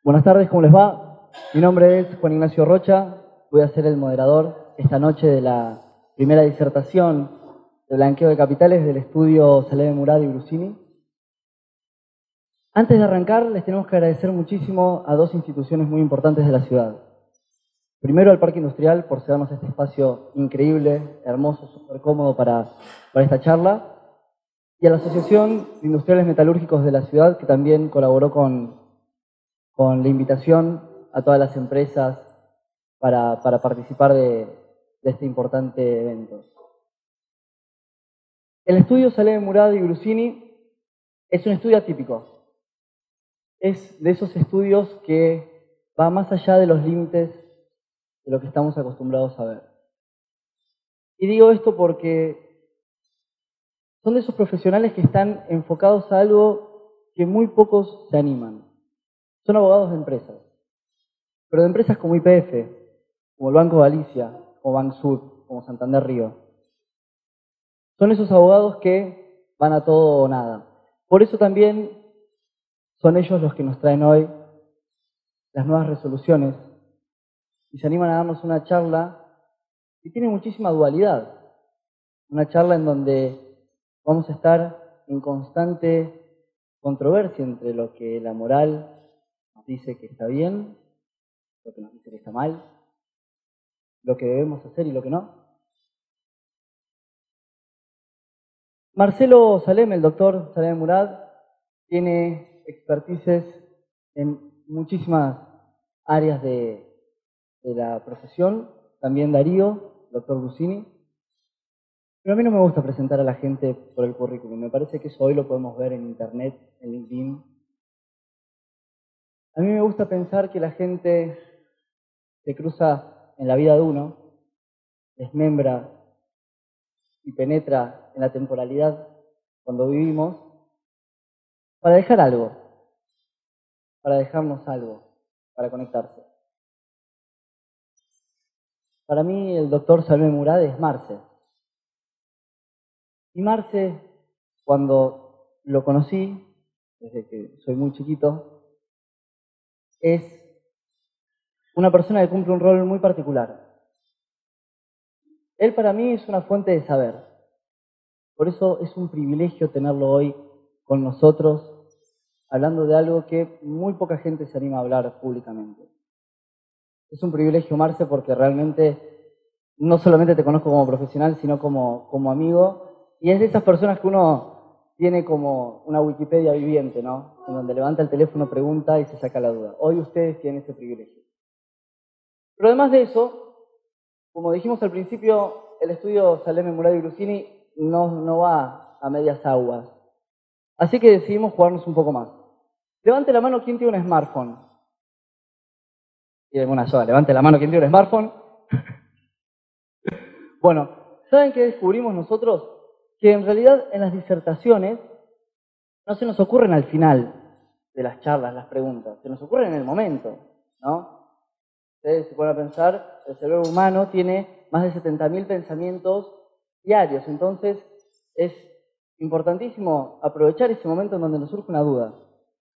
Buenas tardes, ¿cómo les va? Mi nombre es Juan Ignacio Rocha, voy a ser el moderador esta noche de la primera disertación de blanqueo de capitales del estudio Saleh Murad y Brusini. Antes de arrancar, les tenemos que agradecer muchísimo a dos instituciones muy importantes de la ciudad. Primero al Parque Industrial por darnos este espacio increíble, hermoso, súper cómodo para esta charla, y a la Asociación de Industriales Metalúrgicos de la ciudad, que también colaboró con la invitación a todas las empresas para participar de este importante evento. El estudio Saleh Murad y Brusini es un estudio atípico. Es de esos estudios que va más allá de los límites de lo que estamos acostumbrados a ver. Y digo esto porque son de esos profesionales que están enfocados a algo que muy pocos se animan. Son abogados de empresas, pero de empresas como YPF, como el Banco Galicia, como Bancsur, como Santander Río. Son esos abogados que van a todo o nada. Por eso también son ellos los que nos traen hoy las nuevas resoluciones y se animan a darnos una charla que tiene muchísima dualidad. Una charla en donde vamos a estar en constante controversia entre lo que la moral nos dice que está bien, lo que nos dice que está mal, lo que debemos hacer y lo que no. Marcelo Salem, el doctor Saleh Murad, tiene expertices en muchísimas áreas de la profesión, también Darío, doctor Brusini. Pero a mí no me gusta presentar a la gente por el currículum, me parece que eso hoy lo podemos ver en internet, en LinkedIn. A mí me gusta pensar que la gente se cruza en la vida de uno, desmembra y penetra en la temporalidad cuando vivimos para dejar algo, para dejarnos algo, para conectarse. Para mí el doctor Saleh Murad es Marce. Y Marce, cuando lo conocí, desde que soy muy chiquito, es una persona que cumple un rol muy particular. Él para mí es una fuente de saber. Por eso es un privilegio tenerlo hoy con nosotros, hablando de algo que muy poca gente se anima a hablar públicamente. Es un privilegio, Marce, porque realmente no solamente te conozco como profesional, sino como amigo, y es de esas personas que uno tiene como una Wikipedia viviente, ¿no? En donde levanta el teléfono, pregunta y se saca la duda. Hoy ustedes tienen ese privilegio. Pero además de eso, como dijimos al principio, el estudio Saleh Murad y Brusini no va a medias aguas. Así que decidimos jugarnos un poco más. Levante la mano quien tiene un smartphone. Tiene una sola, levante la mano quien tiene un smartphone. Bueno, ¿saben qué descubrimos nosotros? Que en realidad en las disertaciones no se nos ocurren al final de las charlas, las preguntas, se nos ocurren en el momento, ¿no? Ustedes se ponen a pensar, el cerebro humano tiene más de 70.000 pensamientos diarios, entonces es importantísimo aprovechar ese momento en donde nos surge una duda.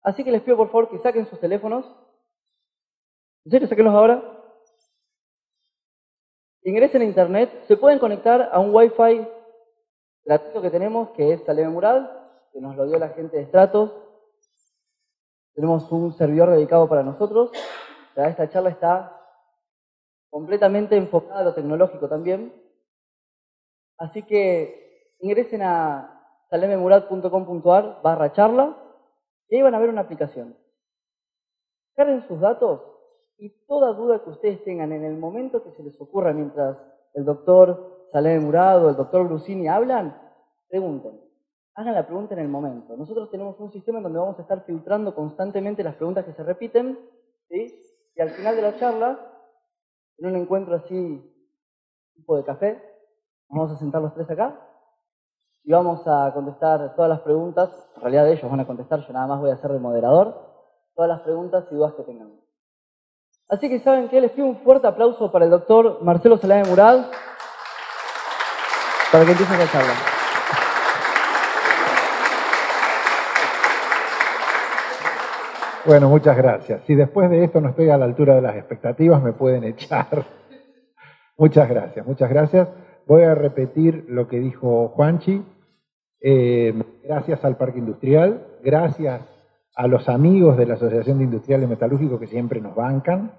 Así que les pido por favor que saquen sus teléfonos. ¿En serio? Sáquenlos ahora. Ingresen a internet, se pueden conectar a un wifi gratuito que tenemos, que es Saleh Murad, que nos lo dio la gente de Stratos. Tenemos un servidor dedicado para nosotros. Esta charla está completamente enfocada a lo tecnológico también. Así que ingresen a salememurad.com.ar/charla y ahí van a ver una aplicación. Carguen sus datos y toda duda que ustedes tengan en el momento que se les ocurra mientras el doctor Saleh Murad o el doctor Brusini hablan, pregunten. Hagan la pregunta en el momento. Nosotros tenemos un sistema en donde vamos a estar filtrando constantemente las preguntas que se repiten, ¿sí? Y al final de la charla, en un encuentro así, tipo de café, nos vamos a sentar los tres acá y vamos a contestar todas las preguntas. En realidad ellos van a contestar, yo nada más voy a ser de moderador, todas las preguntas y dudas que tengan. Así que ¿saben qué? Les pido un fuerte aplauso para el doctor Marcelo Saleh Murad para que empiece la charla. Bueno, muchas gracias. Si después de esto no estoy a la altura de las expectativas, me pueden echar. Muchas gracias, muchas gracias. Voy a repetir lo que dijo Juanchi. Gracias al Parque Industrial, gracias a los amigos de la Asociación de Industriales Metalúrgicos que siempre nos bancan,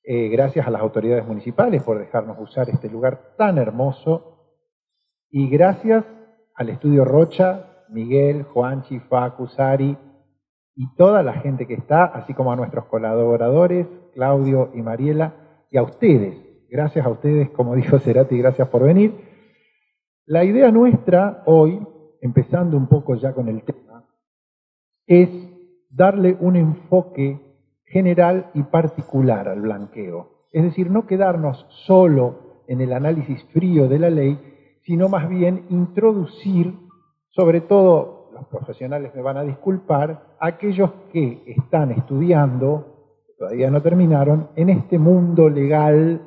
gracias a las autoridades municipales por dejarnos usar este lugar tan hermoso, y gracias al Estudio Rocha, Miguel, Juanchi, Facu, Sari, y toda la gente que está, así como a nuestros colaboradores, Claudio y Mariela, y a ustedes. Gracias a ustedes, como dijo Cerati, gracias por venir. La idea nuestra hoy, empezando un poco ya con el tema, es darle un enfoque general y particular al blanqueo. Es decir, no quedarnos solo en el análisis frío de la ley, sino más bien introducir, sobre todo los profesionales me van a disculpar, aquellos que están estudiando, todavía no terminaron, en este mundo legal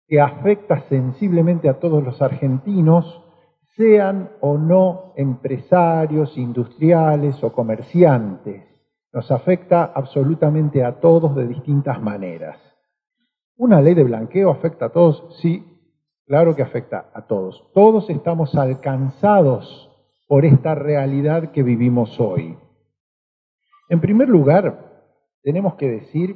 que afecta sensiblemente a todos los argentinos, sean o no empresarios, industriales o comerciantes. Nos afecta absolutamente a todos de distintas maneras. ¿Una ley de blanqueo afecta a todos? Sí, claro que afecta a todos. Todos estamos alcanzados por esta realidad que vivimos hoy. En primer lugar, tenemos que decir,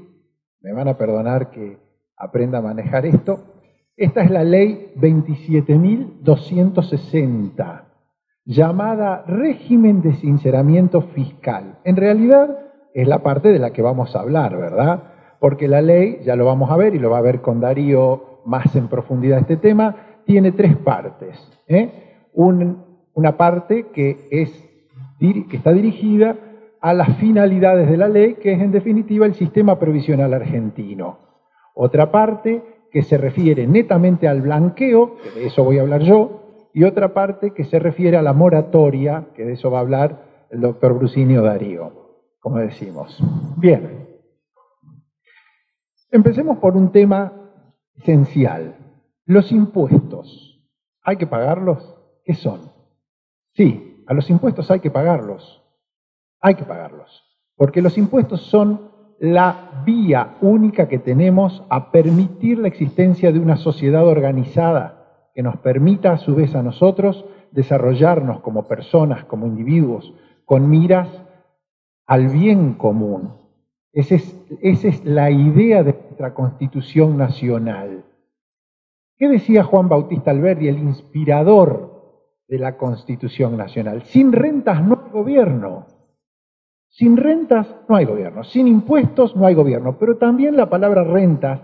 me van a perdonar que aprenda a manejar esto, esta es la ley 27.260, llamada régimen de sinceramiento fiscal. En realidad es la parte de la que vamos a hablar, ¿verdad? Porque la ley, ya lo vamos a ver y lo va a ver con Darío más en profundidad este tema, tiene tres partes. Una parte que está dirigida a las finalidades de la ley, que es en definitiva el sistema previsional argentino. Otra parte que se refiere netamente al blanqueo, que de eso voy a hablar yo, y otra parte que se refiere a la moratoria, que de eso va a hablar el doctor Brusinio Darío, como decimos. Bien, empecemos por un tema esencial. Los impuestos, ¿hay que pagarlos? ¿Qué son? Sí, a los impuestos hay que pagarlos. Hay que pagarlos, porque los impuestos son la vía única que tenemos a permitir la existencia de una sociedad organizada que nos permita a su vez a nosotros desarrollarnos como personas, como individuos, con miras al bien común. Esa es la idea de nuestra Constitución Nacional. ¿Qué decía Juan Bautista Alberdi, el inspirador de la Constitución Nacional? Sin rentas no hay gobierno. Sin rentas no hay gobierno, sin impuestos no hay gobierno, pero también la palabra rentas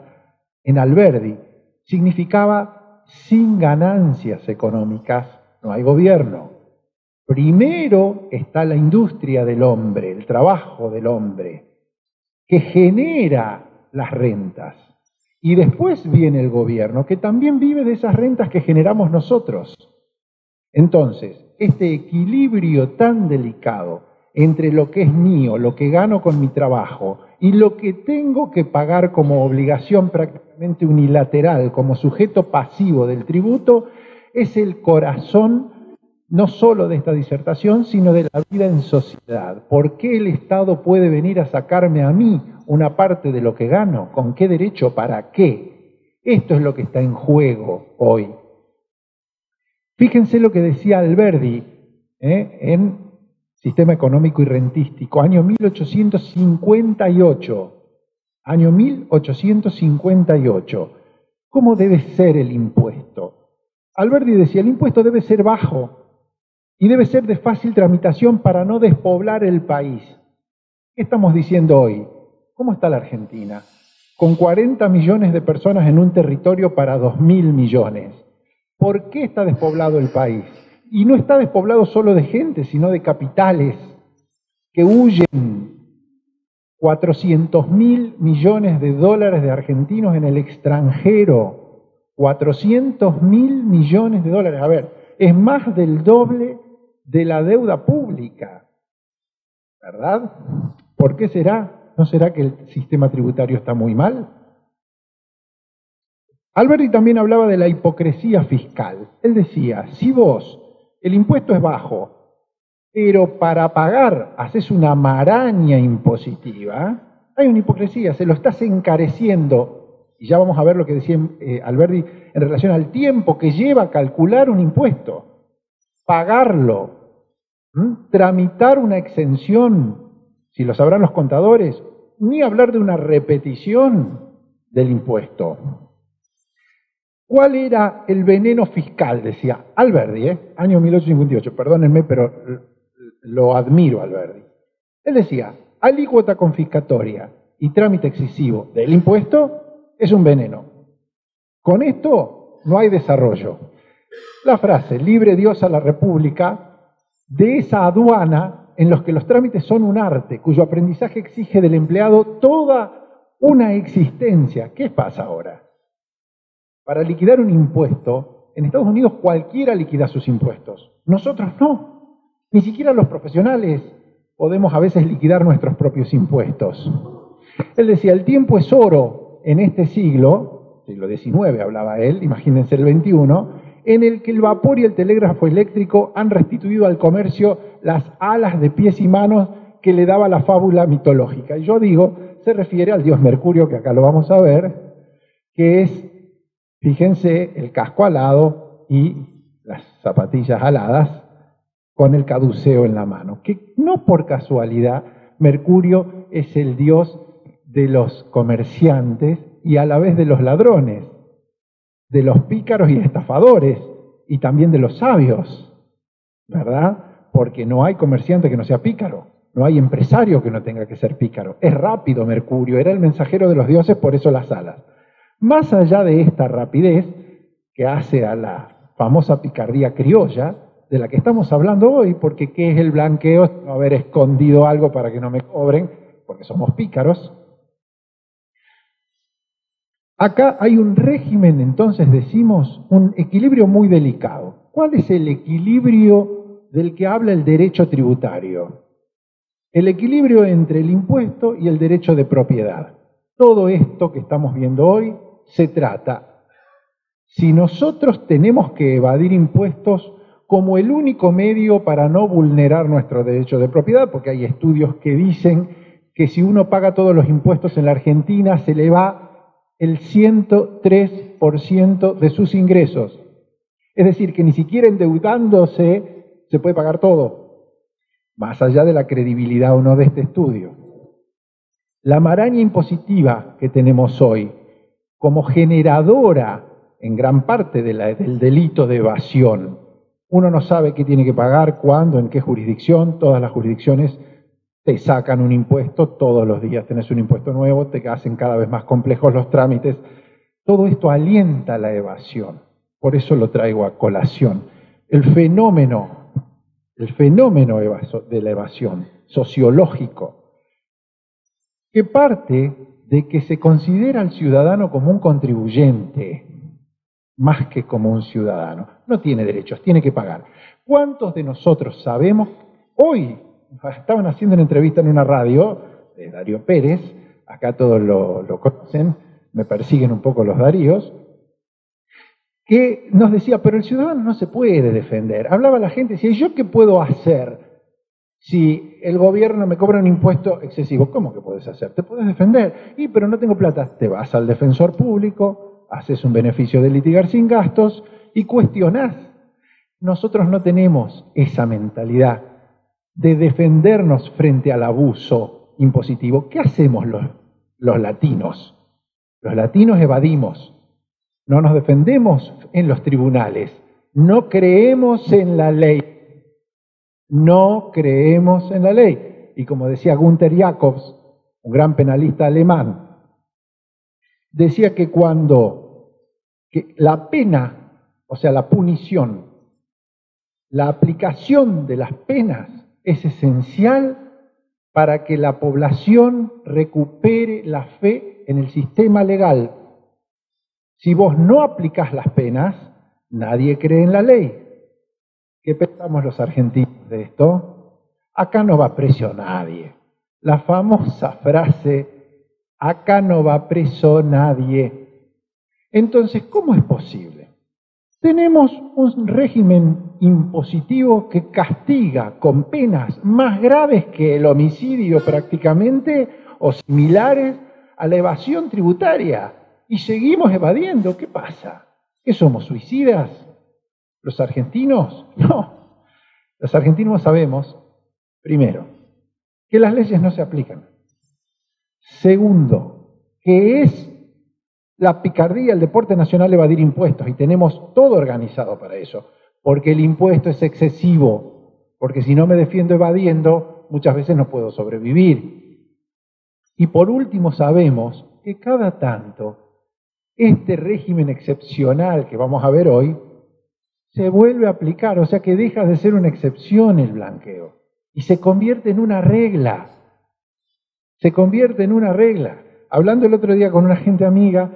en Alberdi significaba sin ganancias económicas no hay gobierno. Primero está la industria del hombre, el trabajo del hombre, que genera las rentas. Y después viene el gobierno, que también vive de esas rentas que generamos nosotros. Entonces, este equilibrio tan delicado entre lo que es mío, lo que gano con mi trabajo y lo que tengo que pagar como obligación prácticamente unilateral, como sujeto pasivo del tributo, es el corazón no solo de esta disertación, sino de la vida en sociedad. ¿Por qué el Estado puede venir a sacarme a mí una parte de lo que gano? ¿Con qué derecho? ¿Para qué? Esto es lo que está en juego hoy. Fíjense lo que decía Alberdi en Sistema Económico y Rentístico, año 1858. Año 1858. ¿Cómo debe ser el impuesto? Alberdi decía, el impuesto debe ser bajo y debe ser de fácil tramitación para no despoblar el país. ¿Qué estamos diciendo hoy? ¿Cómo está la Argentina? Con 40 millones de personas en un territorio para 2.000 millones. ¿Por qué está despoblado el país? Y no está despoblado solo de gente, sino de capitales que huyen. 400.000 millones de dólares de argentinos en el extranjero. 400.000 millones de dólares. A ver, es más del doble de la deuda pública, ¿verdad? ¿Por qué será? ¿No será que el sistema tributario está muy mal? Alberti también hablaba de la hipocresía fiscal. Él decía, si vos, el impuesto es bajo, pero para pagar haces una maraña impositiva, hay una hipocresía, se lo estás encareciendo. Y ya vamos a ver lo que decía Alberdi en relación al tiempo que lleva calcular un impuesto, pagarlo, tramitar una exención, si lo sabrán los contadores, ni hablar de una repetición del impuesto. ¿Cuál era el veneno fiscal? Decía Alberdi, año 1858, perdónenme, pero lo admiro a Alberdi. Él decía, alícuota confiscatoria y trámite excesivo del impuesto es un veneno. Con esto no hay desarrollo. La frase, libre Dios a la República, de esa aduana en los que los trámites son un arte, cuyo aprendizaje exige del empleado toda una existencia. ¿Qué pasa ahora? Para liquidar un impuesto, en Estados Unidos cualquiera liquida sus impuestos. Nosotros no. Ni siquiera los profesionales podemos a veces liquidar nuestros propios impuestos. Él decía, el tiempo es oro en este siglo XIX hablaba él, imagínense el XXI, en el que el vapor y el telégrafo eléctrico han restituido al comercio las alas de pies y manos que le daba la fábula mitológica. Y yo digo, se refiere al dios Mercurio, que acá lo vamos a ver, que es, fíjense, el casco alado y las zapatillas aladas con el caduceo en la mano. Que no por casualidad Mercurio es el dios de los comerciantes y a la vez de los ladrones, de los pícaros y estafadores, y también de los sabios, ¿verdad? Porque no hay comerciante que no sea pícaro, no hay empresario que no tenga que ser pícaro. Es rápido Mercurio, era el mensajero de los dioses, por eso las alas. Más allá de esta rapidez que hace a la famosa picardía criolla, de la que estamos hablando hoy, porque ¿qué es el blanqueo? No haber escondido algo para que no me cobren, porque somos pícaros. Acá hay un régimen, entonces decimos, un equilibrio muy delicado. ¿Cuál es el equilibrio del que habla el derecho tributario? El equilibrio entre el impuesto y el derecho de propiedad. Todo esto que estamos viendo hoy se trata, si nosotros tenemos que evadir impuestos como el único medio para no vulnerar nuestro derecho de propiedad, porque hay estudios que dicen que si uno paga todos los impuestos en la Argentina se le va el 103% de sus ingresos. Es decir, que ni siquiera endeudándose se puede pagar todo, más allá de la credibilidad o no de este estudio. La maraña impositiva que tenemos hoy, como generadora en gran parte del delito de evasión, uno no sabe qué tiene que pagar, cuándo, en qué jurisdicción. Todas las jurisdicciones te sacan un impuesto, todos los días tenés un impuesto nuevo, te hacen cada vez más complejos los trámites. Todo esto alienta la evasión, por eso lo traigo a colación. El fenómeno de la evasión sociológico, que parte de que se considera al ciudadano como un contribuyente, más que como un ciudadano. No tiene derechos, tiene que pagar. ¿Cuántos de nosotros sabemos hoy? Estaban haciendo una entrevista en una radio de Darío Pérez, acá todos lo conocen, me persiguen un poco los Daríos, que nos decía, pero el ciudadano no se puede defender. Hablaba la gente, decía, ¿yo qué puedo hacer si el gobierno me cobra un impuesto excesivo? ¿Cómo que puedes hacer? Te puedes defender. Pero no tengo plata. Te vas al defensor público, haces un beneficio de litigar sin gastos y cuestionás. Nosotros no tenemos esa mentalidad de defendernos frente al abuso impositivo. ¿Qué hacemos los latinos? Los latinos evadimos, no nos defendemos en los tribunales, no creemos en la ley, no creemos en la ley. Y como decía Günther Jacobs, un gran penalista alemán, decía que la pena, o sea, la punición, la aplicación de las penas es esencial para que la población recupere la fe en el sistema legal. Si vos no aplicás las penas, nadie cree en la ley. ¿Qué pensamos los argentinos de esto? Acá no va preso nadie. La famosa frase, acá no va preso nadie. Entonces, ¿cómo es posible? Tenemos un régimen impositivo que castiga con penas más graves que el homicidio prácticamente o similares a la evasión tributaria. Y seguimos evadiendo. ¿Qué pasa? ¿Qué somos, suicidas? ¿Los argentinos? No. Los argentinos sabemos, primero, que las leyes no se aplican. Segundo, que es la picardía, el deporte nacional evadir impuestos, y tenemos todo organizado para eso, porque el impuesto es excesivo, porque si no me defiendo evadiendo, muchas veces no puedo sobrevivir. Y por último sabemos que cada tanto este régimen excepcional que vamos a ver hoy se vuelve a aplicar, o sea que deja de ser una excepción el blanqueo y se convierte en una regla. Se convierte en una regla. Hablando el otro día con una gente amiga,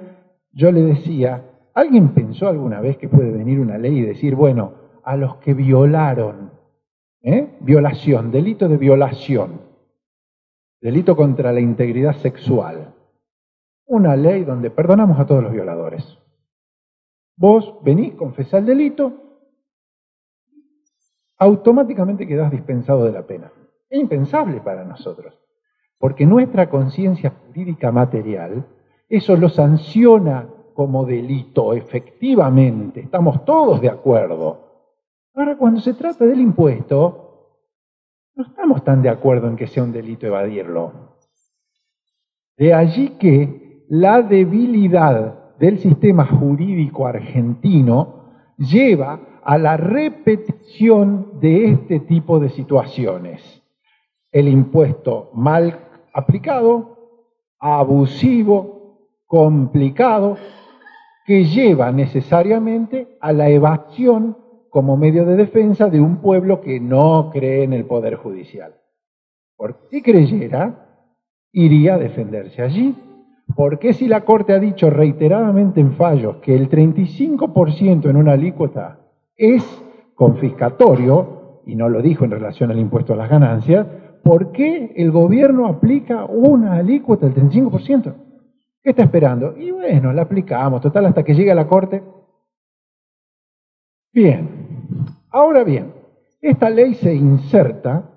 yo le decía, ¿alguien pensó alguna vez que puede venir una ley y decir, bueno, a los que violaron, violación, delito de violación, delito contra la integridad sexual, una ley donde perdonamos a todos los violadores? Vos venís, confesás el delito, automáticamente quedás dispensado de la pena. Es impensable para nosotros, porque nuestra conciencia jurídica material eso lo sanciona como delito, efectivamente, estamos todos de acuerdo. Ahora, cuando se trata del impuesto, no estamos tan de acuerdo en que sea un delito evadirlo. De allí que la debilidad del sistema jurídico argentino lleva a la repetición de este tipo de situaciones. El impuesto mal aplicado, abusivo, complicado, que lleva necesariamente a la evasión como medio de defensa de un pueblo que no cree en el Poder Judicial. Porque si creyera, iría a defenderse allí. Porque si la Corte ha dicho reiteradamente en fallos que el 35% en una alícuota es confiscatorio, y no lo dijo en relación al impuesto a las ganancias, ¿por qué el gobierno aplica una alícuota del 35%? ¿Qué está esperando? Y bueno, la aplicamos, total, hasta que llegue a la Corte. Bien, ahora bien, esta ley se inserta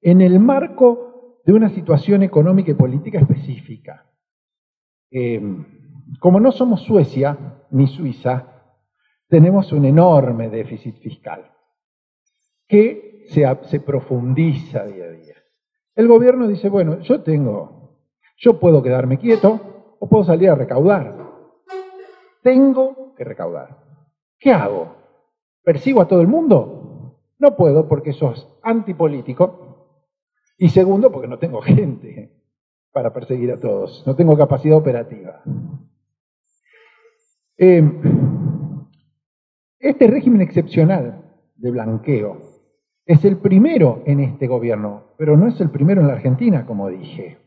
en el marco de una situación económica y política específica. Como no somos Suecia ni Suiza, tenemos un enorme déficit fiscal que se profundiza día a día. El gobierno dice, bueno, yo puedo quedarme quieto o puedo salir a recaudar. Tengo que recaudar. ¿Qué hago? ¿Persigo a todo el mundo? No puedo porque sos antipolítico. Y segundo, porque no tengo gente para perseguir a todos. No tengo capacidad operativa. Este régimen excepcional de blanqueo es el primero en este gobierno, pero no es el primero en la Argentina, como dije.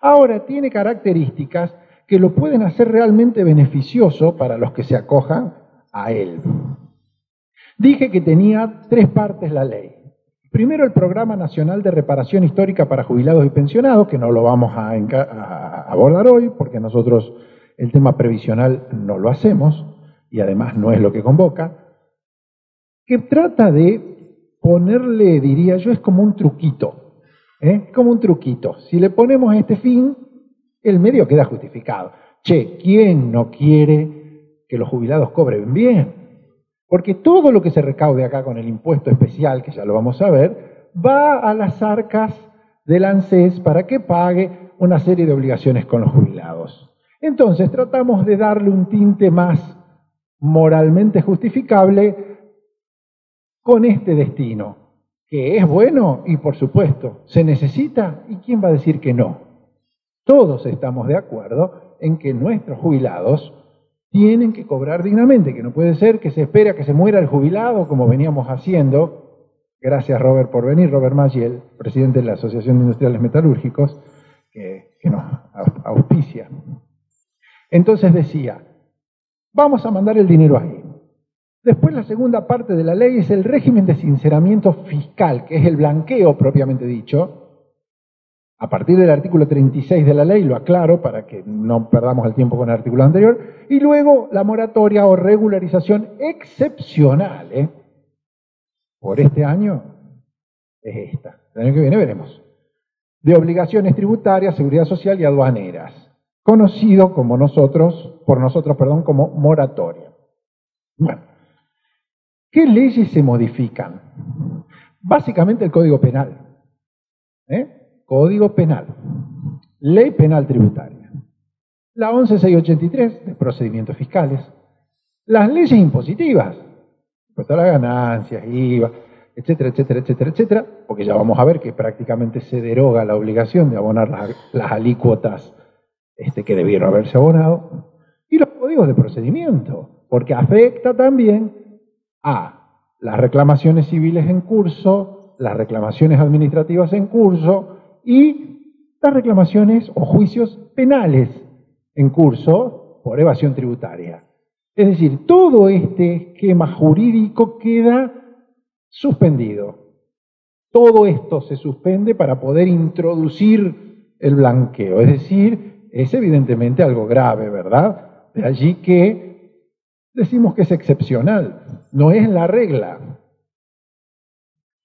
Ahora tiene características que lo pueden hacer realmente beneficioso para los que se acojan a él. Dije que tenía 3 partes la ley. Primero, el Programa Nacional de Reparación Histórica para Jubilados y Pensionados, que no lo vamos a abordar hoy, porque nosotros el tema previsional no lo hacemos, y además no es lo que convoca, que trata de ponerle, diría yo, es como un truquito, como un truquito. Si le ponemos este fin, el medio queda justificado. Che, ¿quién no quiere que los jubilados cobren bien? Porque todo lo que se recaude acá con el impuesto especial, que ya lo vamos a ver, va a las arcas del ANSES para que pague una serie de obligaciones con los jubilados. Entonces tratamos de darle un tinte más moralmente justificable con este destino, que es bueno y por supuesto se necesita, ¿y quién va a decir que no? Todos estamos de acuerdo en que nuestros jubilados tienen que cobrar dignamente, que no puede ser que se espere a que se muera el jubilado como veníamos haciendo. Gracias, Robert, por venir. Robert Magiel, presidente de la Asociación de Industriales Metalúrgicos, que nos auspicia. Entonces decía, vamos a mandar el dinero ahí. Después la segunda parte de la ley es el régimen de sinceramiento fiscal, que es el blanqueo propiamente dicho. A partir del artículo 36 de la ley, lo aclaro para que no perdamos el tiempo con el artículo anterior, y luego la moratoria o regularización excepcional, por este año es esta. El año que viene veremos. De obligaciones tributarias, seguridad social y aduaneras, conocido por nosotros, como moratoria. Bueno, ¿qué leyes se modifican? Básicamente el Código Penal. Código Penal. Ley Penal Tributaria. La 11683 de procedimientos fiscales. Las leyes impositivas, impuesto a las ganancias, IVA, etcétera, etcétera, etcétera, etcétera, porque ya vamos a ver que prácticamente se deroga la obligación de abonar las alícuotas que debieron haberse abonado, y los códigos de procedimiento, porque afecta también a las reclamaciones civiles en curso, las reclamaciones administrativas en curso y las reclamaciones o juicios penales en curso por evasión tributaria. Es decir, todo este esquema jurídico queda suspendido. Todo esto se suspende para poder introducir el blanqueo. Es decir, es evidentemente algo grave, ¿verdad? De allí que decimos que es excepcional, no es la regla.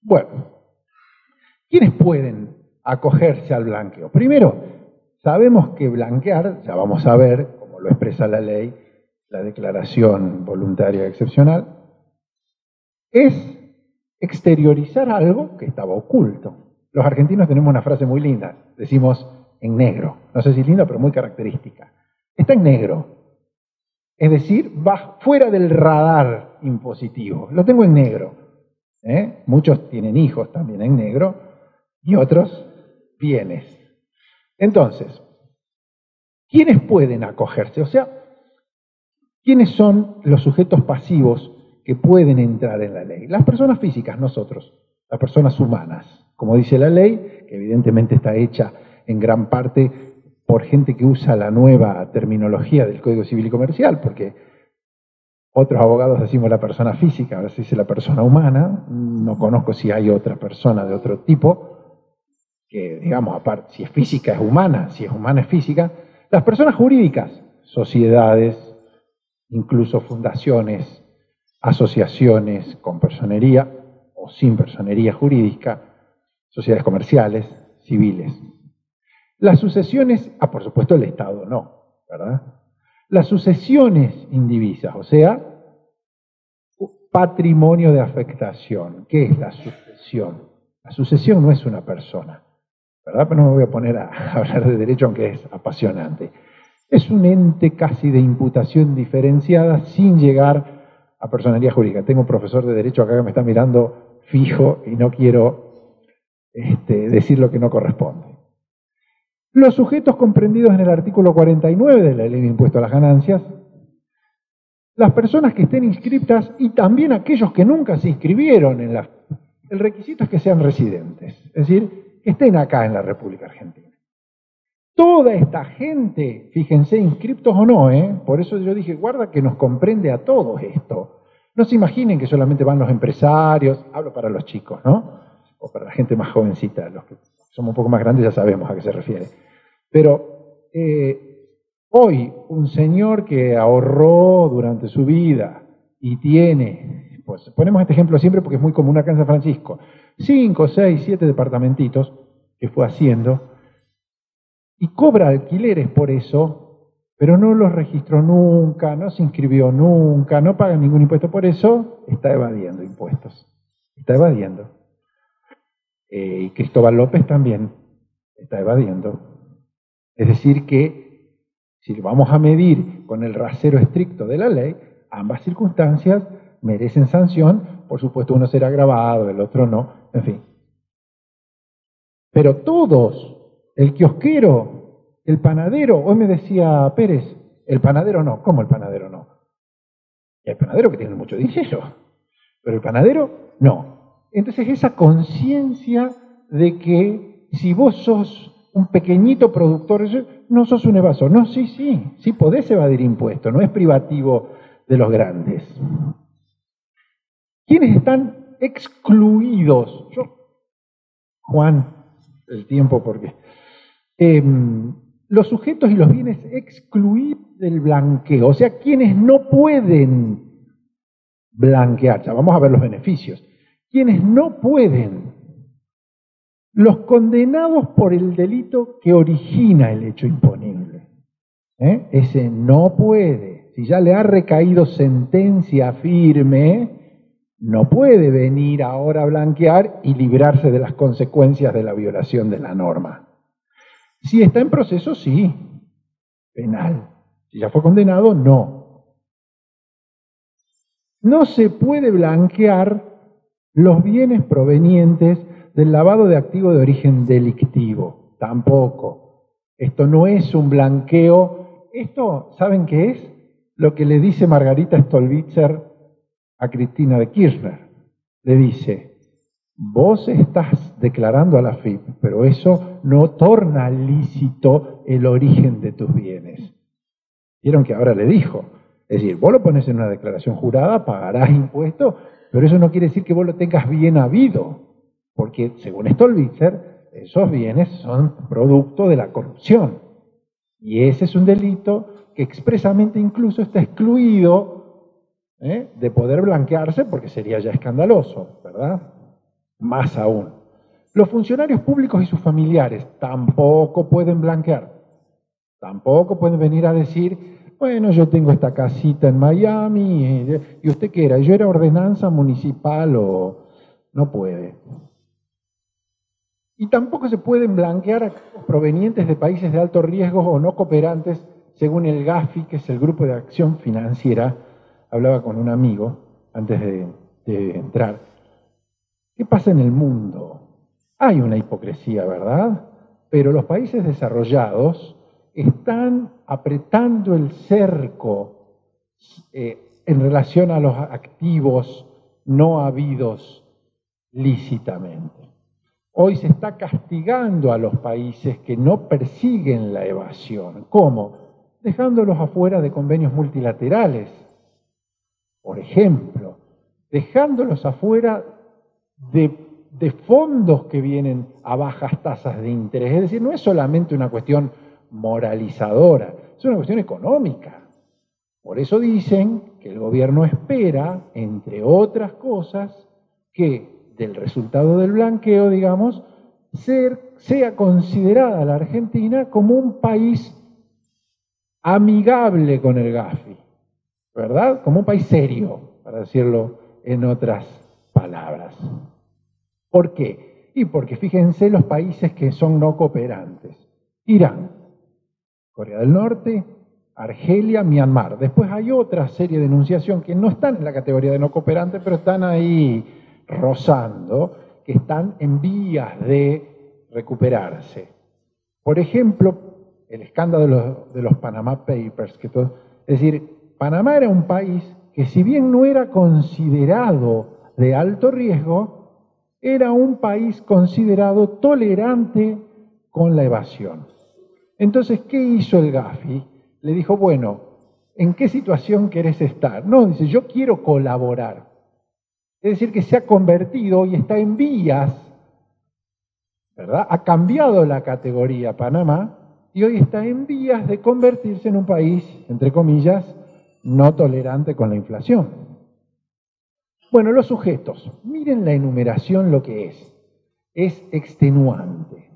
Bueno, ¿quiénes pueden acogerse al blanqueo? Primero, sabemos que blanquear, ya vamos a ver, como lo expresa la ley, la declaración voluntaria excepcional, es exteriorizar algo que estaba oculto. Los argentinos tenemos una frase muy linda, decimos en negro. No sé si es linda, pero muy característica. Está en negro. Es decir, va fuera del radar impositivo. Lo tengo en negro. Muchos tienen hijos también en negro y otros bienes. Entonces, ¿quiénes pueden acogerse? O sea, ¿quiénes son los sujetos pasivos que pueden entrar en la ley? Las personas físicas, nosotros, las personas humanas. Como dice la ley, que evidentemente está hecha en gran parte por gente que usa la nueva terminología del Código Civil y Comercial, porque otros abogados decimos la persona física, ahora se dice la persona humana. No conozco si hay otra persona de otro tipo, que digamos, aparte, si es física es humana, si es humana es física. Las personas jurídicas, sociedades, incluso fundaciones, asociaciones con personería o sin personería jurídica, sociedades comerciales, civiles. Las sucesiones, por supuesto el Estado no, ¿verdad? Las sucesiones indivisas, o sea, patrimonio de afectación. ¿Qué es la sucesión? La sucesión no es una persona, ¿verdad? Pero no me voy a poner a hablar de derecho, aunque es apasionante. Es un ente casi de imputación diferenciada sin llegar a personería jurídica. Tengo un profesor de derecho acá que me está mirando fijo y no quiero decir lo que no corresponde. Los sujetos comprendidos en el artículo 49 de la Ley de Impuesto a las Ganancias, las personas que estén inscriptas y también aquellos que nunca se inscribieron en la... El requisito es que sean residentes, es decir, que estén acá en la República Argentina. Toda esta gente, fíjense, inscriptos o no, por eso yo dije, guarda que nos comprende a todos esto. No se imaginen que solamente van los empresarios, hablo para los chicos, ¿no? O para la gente más jovencita, los que somos un poco más grandes ya sabemos a qué se refiere. Pero hoy un señor que ahorró durante su vida y tiene, pues ponemos este ejemplo siempre porque es muy común acá en San Francisco, 5, 6, 7 departamentitos que fue haciendo, y cobra alquileres por eso, pero no los registró nunca, no se inscribió nunca, no paga ningún impuesto por eso, está evadiendo impuestos. Está evadiendo. Y Cristóbal López también está evadiendo. Es decir que, si lo vamos a medir con el rasero estricto de la ley, ambas circunstancias merecen sanción. Por supuesto, uno será agravado, el otro no, en fin. Pero todos, el kiosquero, el panadero, hoy me decía Pérez, el panadero no. ¿Cómo el panadero no? Y hay panaderos que tienen mucho dinero, pero el panadero no. Entonces esa conciencia de que si vos sos un pequeñito productor, no sos un evasor. No, sí podés evadir impuestos, no es privativo de los grandes. ¿Quiénes están excluidos? Juan, el tiempo porque... los sujetos y los bienes excluidos del blanqueo, o sea, quienes no pueden blanquear, ya vamos a ver los beneficios. quienes no pueden, los condenados por el delito que origina el hecho imponible. Ese no puede. Si ya le ha recaído sentencia firme, no puede venir ahora a blanquear y librarse de las consecuencias de la violación de la norma. Si está en proceso, sí, penal. Si ya fue condenado, no. No se puede blanquear los bienes provenientes del lavado de activos de origen delictivo. Tampoco. Esto no es un blanqueo. Esto, ¿saben qué es? Lo que le dice Margarita Stolbizer a Cristina de Kirchner. Le dice, vos estás declarando a la AFIP, pero eso no torna lícito el origen de tus bienes. ¿Vieron que ahora le dijo? Es decir, vos lo pones en una declaración jurada, pagarás impuestos, pero eso no quiere decir que vos lo tengas bien habido, porque según Stolbizer, esos bienes son producto de la corrupción. Y ese es un delito que expresamente incluso está excluido de poder blanquearse porque sería ya escandaloso, ¿verdad? Más aún. Los funcionarios públicos y sus familiares tampoco pueden blanquear. Tampoco pueden venir a decir, bueno, yo tengo esta casita en Miami, ¿y usted qué era? Yo era ordenanza municipal o... No puede. Y tampoco se pueden blanquear activos provenientes de países de alto riesgo o no cooperantes, según el GAFI, que es el Grupo de Acción Financiera. Hablaba con un amigo antes de entrar. ¿Qué pasa en el mundo? Hay una hipocresía, ¿verdad? Pero los países desarrollados están apretando el cerco en relación a los activos no habidos lícitamente. Hoy se está castigando a los países que no persiguen la evasión. ¿Cómo? Dejándolos afuera de convenios multilaterales. Por ejemplo, dejándolos afuera de fondos que vienen a bajas tasas de interés. Es decir, no es solamente una cuestión moralizadora, es una cuestión económica. Por eso dicen que el gobierno espera, entre otras cosas, que del resultado del blanqueo, digamos, sea considerada la Argentina como un país amigable con el GAFI, ¿verdad? Como un país serio, para decirlo en otras palabras. ¿Por qué? Y porque fíjense los países que son no cooperantes. Irán, Corea del Norte, Argelia, Myanmar. Después hay otra serie de enunciación que no están en la categoría de no cooperantes, pero están ahí rozando, que están en vías de recuperarse. Por ejemplo, el escándalo de los Panama Papers. Es decir, Panamá era un país que si bien no era considerado de alto riesgo, era un país considerado tolerante con la evasión. Entonces, ¿qué hizo el GAFI? Le dijo, bueno, ¿en qué situación querés estar? No, dice, yo quiero colaborar. Es decir, que se ha convertido y está en vías, ¿verdad? Ha cambiado la categoría Panamá y hoy está en vías de convertirse en un país, entre comillas, no tolerante con la inflación. Bueno, los sujetos, miren la enumeración lo que es extenuante.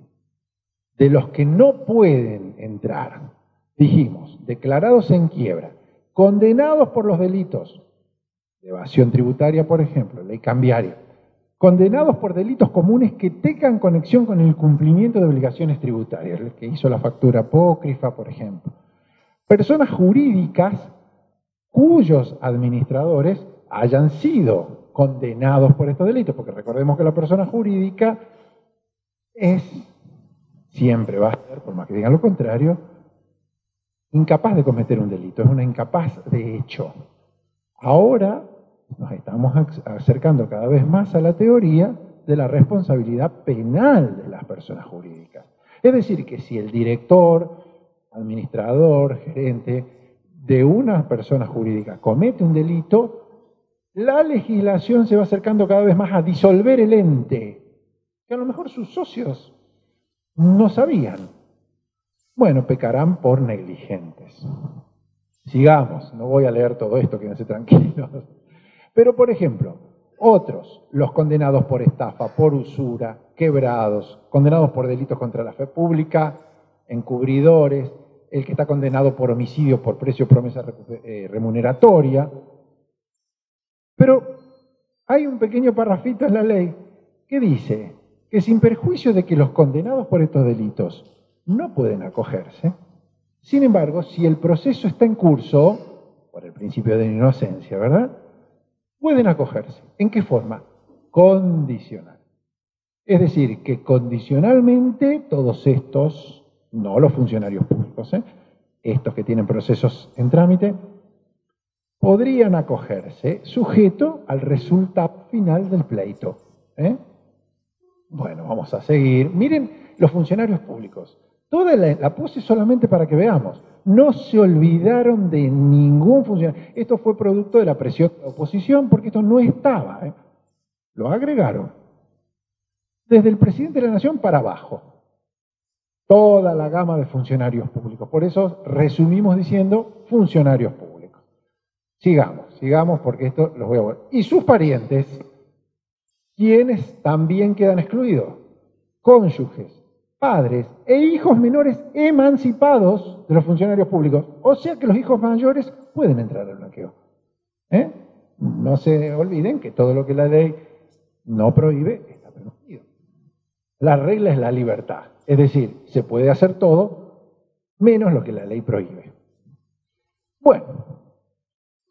De los que no pueden entrar, dijimos, declarados en quiebra, condenados por los delitos de evasión tributaria, por ejemplo, ley cambiaria, condenados por delitos comunes que tengan conexión con el cumplimiento de obligaciones tributarias, el que hizo la factura apócrifa, por ejemplo. Personas jurídicas cuyos administradores hayan sido condenados por estos delitos, porque recordemos que la persona jurídica siempre va a ser, por más que digan lo contrario, incapaz de cometer un delito, es una incapaz de hecho. Ahora nos estamos acercando cada vez más a la teoría de la responsabilidad penal de las personas jurídicas. Es decir, que si el director, administrador, gerente de una persona jurídica comete un delito, la legislación se va acercando cada vez más a disolver el ente, que a lo mejor sus socios no sabían. Bueno, pecarán por negligentes. Sigamos, no voy a leer todo esto, quédense tranquilos. Pero, por ejemplo, Otros, los condenados por estafa, por usura, quebrados, condenados por delitos contra la fe pública, encubridores, el que está condenado por homicidio por precio promesa remuneratoria. Pero hay un pequeño parrafito en la ley que dice que sin perjuicio de que los condenados por estos delitos no pueden acogerse, sin embargo, si el proceso está en curso, por el principio de inocencia, ¿verdad?, pueden acogerse. ¿En qué forma? Condicional. Es decir, que condicionalmente todos estos, no los funcionarios públicos, estos que tienen procesos en trámite, podrían acogerse sujeto al resultado final del pleito. Bueno, vamos a seguir. Miren los funcionarios públicos. Toda la puse solamente para que veamos. No se olvidaron de ningún funcionario. Esto fue producto de la presión de la oposición porque esto no estaba. Lo agregaron. Desde el presidente de la Nación para abajo. Toda la gama de funcionarios públicos. Por eso resumimos diciendo funcionarios públicos. Sigamos porque esto los voy a ver. Y sus parientes, quienes también quedan excluidos, cónyuges, padres e hijos menores emancipados de los funcionarios públicos. O sea que los hijos mayores pueden entrar al blanqueo. No se olviden que todo lo que la ley no prohíbe está permitido. La regla es la libertad. Es decir, se puede hacer todo menos lo que la ley prohíbe. Bueno,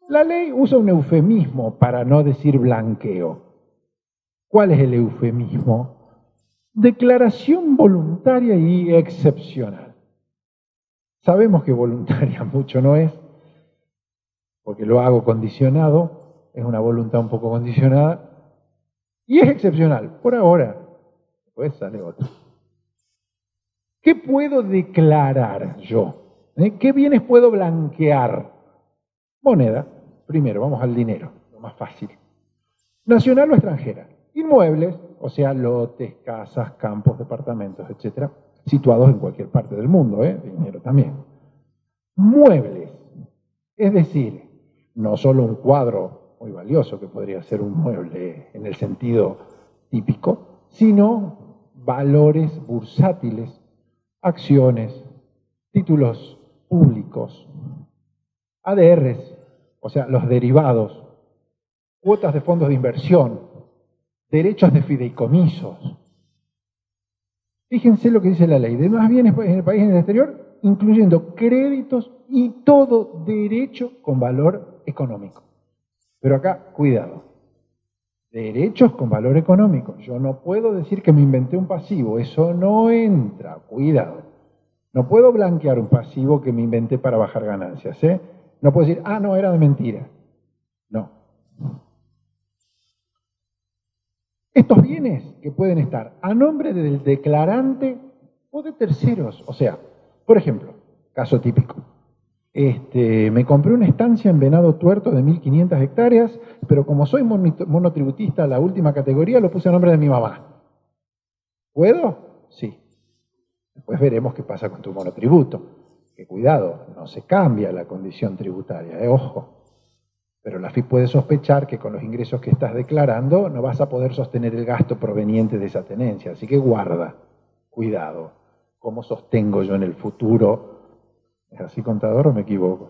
la ley usa un eufemismo para no decir blanqueo. ¿Cuál es el eufemismo? Declaración voluntaria y excepcional. Sabemos que voluntaria mucho no es, porque lo hago condicionado, es una voluntad un poco condicionada, y es excepcional, por ahora. Después sale otro. ¿Qué puedo declarar yo? ¿Qué bienes puedo blanquear? Moneda. Primero, vamos al dinero, lo más fácil. Nacional o extranjera. Inmuebles, o sea, lotes, casas, campos, departamentos, etcétera, situados en cualquier parte del mundo, dinero también. Muebles, es decir, no solo un cuadro muy valioso que podría ser un mueble en el sentido típico, sino valores bursátiles, acciones, títulos públicos, ADRs, o sea, los derivados, cuotas de fondos de inversión, derechos de fideicomisos. Fíjense lo que dice la ley. De más bienes en el país y en el exterior, incluyendo créditos y todo derecho con valor económico. Pero acá, cuidado. Derechos con valor económico. Yo no puedo decir que me inventé un pasivo. Eso no entra. Cuidado. No puedo blanquear un pasivo que me inventé para bajar ganancias. No puedo decir, no, era de mentira. No. Estos bienes que pueden estar a nombre del declarante o de terceros. O sea, por ejemplo, caso típico. Me compré una estancia en Venado Tuerto de 1.500 hectáreas, pero como soy monotributista, la última categoría, lo puse a nombre de mi mamá. ¿Puedo? Sí. Después veremos qué pasa con tu monotributo. Que cuidado, no se cambia la condición tributaria, ojo. Pero la AFIP puede sospechar que con los ingresos que estás declarando no vas a poder sostener el gasto proveniente de esa tenencia. Así que guarda, cuidado. ¿Cómo sostengo yo en el futuro? ¿Es así, contador, o me equivoco?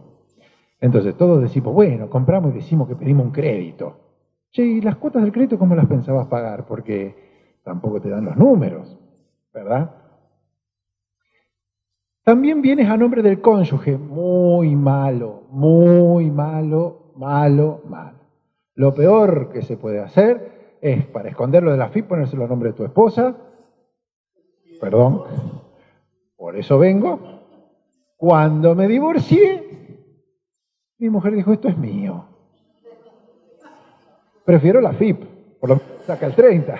Entonces todos decimos, bueno, compramos y decimos que pedimos un crédito. Che, ¿y las cuotas del crédito cómo las pensabas pagar? Porque tampoco te dan los números, ¿verdad? También vienes a nombre del cónyuge. Muy malo, muy malo. Malo. Lo peor que se puede hacer es, para esconderlo de la AFIP, ponérselo a nombre de tu esposa. Perdón, por eso vengo. Cuando me divorcié, mi mujer dijo, esto es mío. Prefiero la AFIP, por lo menos saca el 30.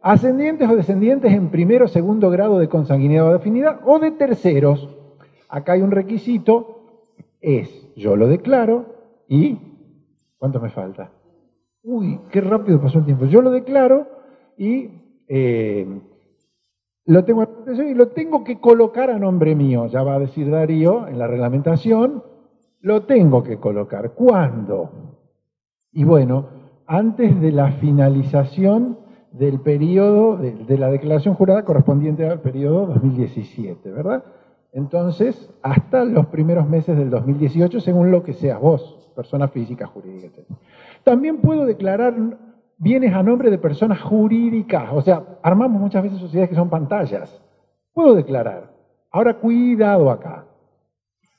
Ascendientes o descendientes en primero o segundo grado de consanguinidad o de afinidad, o de terceros. Acá hay un requisito. Yo lo declaro y... ¿Cuánto me falta? Uy, qué rápido pasó el tiempo. Yo lo declaro y lo tengo y lo tengo que colocar a nombre mío. Ya va a decir Darío en la reglamentación, lo tengo que colocar. ¿Cuándo? Y bueno, antes de la finalización del periodo, de la declaración jurada correspondiente al periodo 2017, ¿verdad? Entonces, hasta los primeros meses del 2018, según lo que seas vos, persona física, jurídica, etc. También puedo declarar bienes a nombre de personas jurídicas, o sea, armamos muchas veces sociedades que son pantallas. Puedo declarar. Ahora, cuidado acá,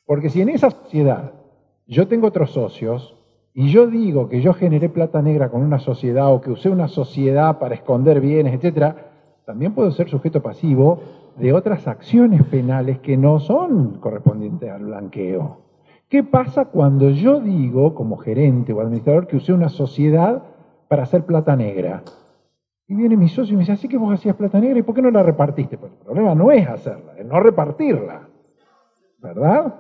porque si en esa sociedad yo tengo otros socios y yo digo que yo generé plata negra con una sociedad o que usé una sociedad para esconder bienes, etc., también puedo ser sujeto pasivo de otras acciones penales que no son correspondientes al blanqueo. ¿Qué pasa cuando yo digo, como gerente o administrador, que usé una sociedad para hacer plata negra? Y viene mi socio y me dice, así que vos hacías plata negra, ¿y por qué no la repartiste? Pues el problema no es hacerla, es no repartirla, ¿verdad?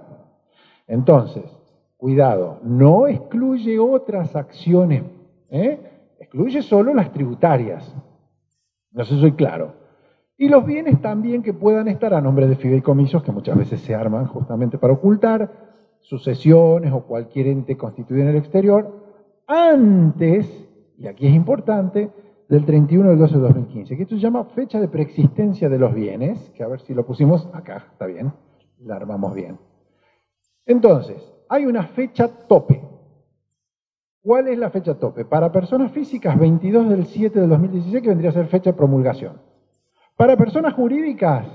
Entonces, cuidado, no excluye otras acciones, excluye solo las tributarias. No sé si soy claro. Y los bienes también que puedan estar a nombre de fideicomisos, que muchas veces se arman justamente para ocultar, sucesiones o cualquier ente constituido en el exterior, antes, y aquí es importante, del 31 del 12 de 2015, que esto se llama fecha de preexistencia de los bienes, que a ver si lo pusimos acá, está bien, la armamos bien. Entonces, hay una fecha tope. ¿Cuál es la fecha tope? Para personas físicas, 22 del 7 del 2016, que vendría a ser fecha de promulgación. Para personas jurídicas,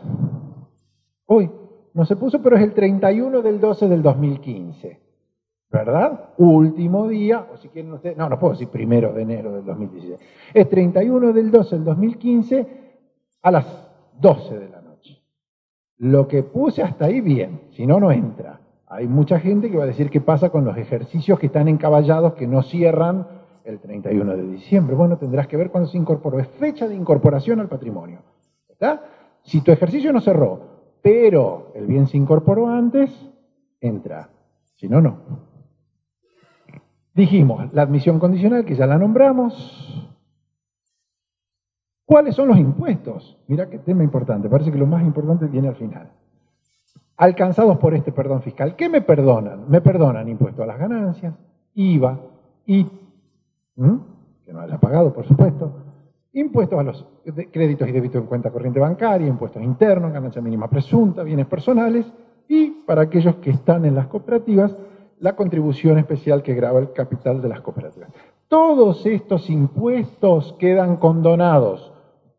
hoy no se puso, pero es el 31 del 12 del 2015, ¿verdad? Último día, o si quieren ustedes, no puedo decir 1 de enero del 2016, es 31 del 12 del 2015 a las 12 de la noche. Lo que puse hasta ahí, bien, si no, no entra. Hay mucha gente que va a decir qué pasa con los ejercicios que están encaballados, que no cierran el 31 de diciembre. Bueno, tendrás que ver cuándo se incorporó. Es fecha de incorporación al patrimonio. ¿Está? Si tu ejercicio no cerró, pero el bien se incorporó antes, entra. Si no, no. Dijimos, la admisión condicional, que ya la nombramos. ¿Cuáles son los impuestos? Mirá qué tema importante. Parece que lo más importante viene al final. Alcanzados por este perdón fiscal. ¿Qué me perdonan? Me perdonan impuesto a las ganancias, IVA, IT, que no haya pagado, por supuesto, impuestos a los créditos y débitos en cuenta corriente bancaria, impuestos internos, ganancia mínima presunta, bienes personales, y para aquellos que están en las cooperativas, la contribución especial que grava el capital de las cooperativas. Todos estos impuestos quedan condonados,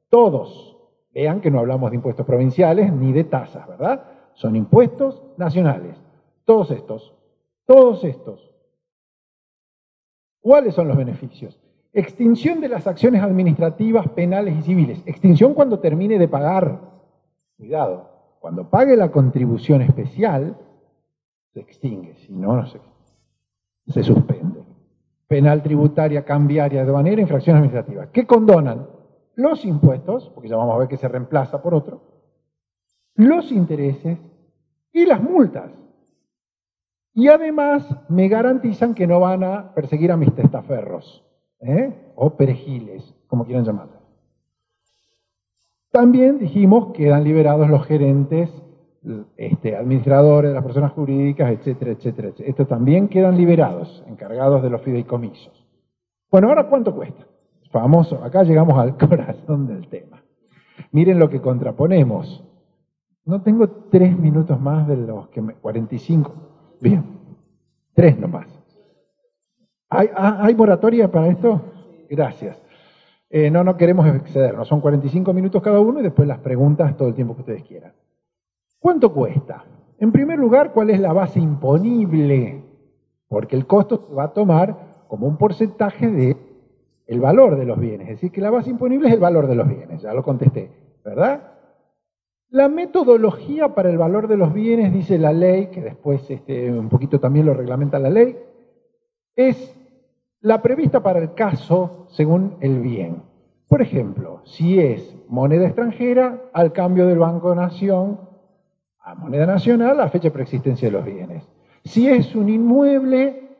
todos. Vean que no hablamos de impuestos provinciales ni de tasas, ¿verdad? Son impuestos nacionales. Todos estos. ¿Cuáles son los beneficios? Extinción de las acciones administrativas, penales y civiles. Extinción cuando termine de pagar. Cuidado, cuando pague la contribución especial, se extingue. Si no, no se suspende. Penal, tributaria, cambiaria, aduanera, infracción administrativa. ¿Qué condonan? Los impuestos, porque ya vamos a ver que se reemplaza por otro, los intereses y las multas. Y además me garantizan que no van a perseguir a mis testaferros, o perejiles, como quieran llamarlo. También dijimos que quedan liberados los gerentes, administradores de las personas jurídicas, etcétera, etcétera, etcétera. Estos también quedan liberados, encargados de los fideicomisos. Bueno, ahora ¿cuánto cuesta? Famoso, acá llegamos al corazón del tema. Miren lo que contraponemos. No tengo 3 minutos más de los que 45. Bien, 3 nomás. ¿Hay moratoria para esto? Gracias. No queremos excedernos. Son 45 minutos cada uno y después las preguntas todo el tiempo que ustedes quieran. ¿Cuánto cuesta? En primer lugar, ¿cuál es la base imponible? Porque el costo se va a tomar como un porcentaje del valor de los bienes. Es decir, que la base imponible es el valor de los bienes. Ya lo contesté, ¿verdad? La metodología para el valor de los bienes, dice la ley, que después un poquito también lo reglamenta la ley, es la prevista para el caso según el bien. Por ejemplo, si es moneda extranjera, al cambio del Banco Nación a moneda nacional, a fecha de preexistencia de los bienes. Si es un inmueble,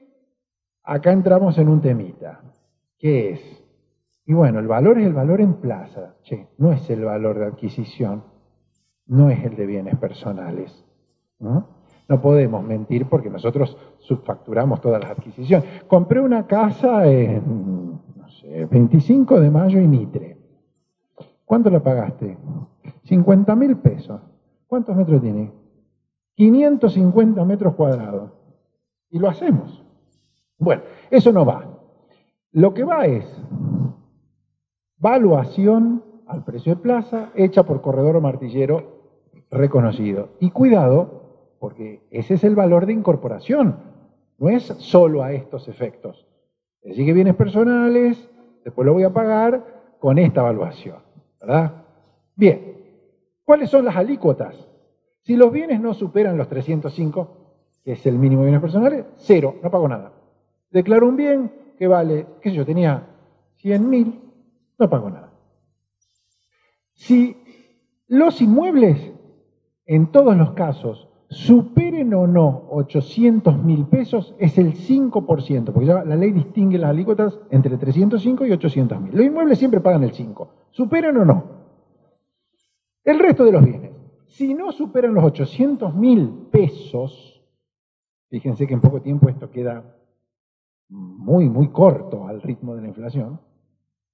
acá entramos en un temita. ¿Qué es? Y bueno, el valor es el valor en plaza, no es el valor de adquisición. No es el de bienes personales. No podemos mentir porque nosotros subfacturamos todas las adquisiciones. Compré una casa en 25 de mayo y Mitre. ¿Cuánto la pagaste? 50.000 pesos. ¿Cuántos metros tiene? 550 metros cuadrados. Y lo hacemos. Bueno, eso no va. Lo que va es valuación al precio de plaza hecha por corredor o martillero reconocido. Y cuidado, porque ese es el valor de incorporación. No es solo a estos efectos. Es decir, que bienes personales, después lo voy a pagar con esta evaluación, ¿verdad? Bien, ¿cuáles son las alícuotas? Si los bienes no superan los 305, que es el mínimo de bienes personales, cero, no pago nada. Declaro un bien que vale, qué sé yo, tenía 100.000, no pago nada. Si los inmuebles, en todos los casos, superen o no 800.000 pesos, es el 5%, porque ya la ley distingue las alícuotas entre 305 y 800.000. Los inmuebles siempre pagan el 5%, superan o no. El resto de los bienes, si no superan los 800.000 pesos, fíjense que en poco tiempo esto queda muy corto al ritmo de la inflación,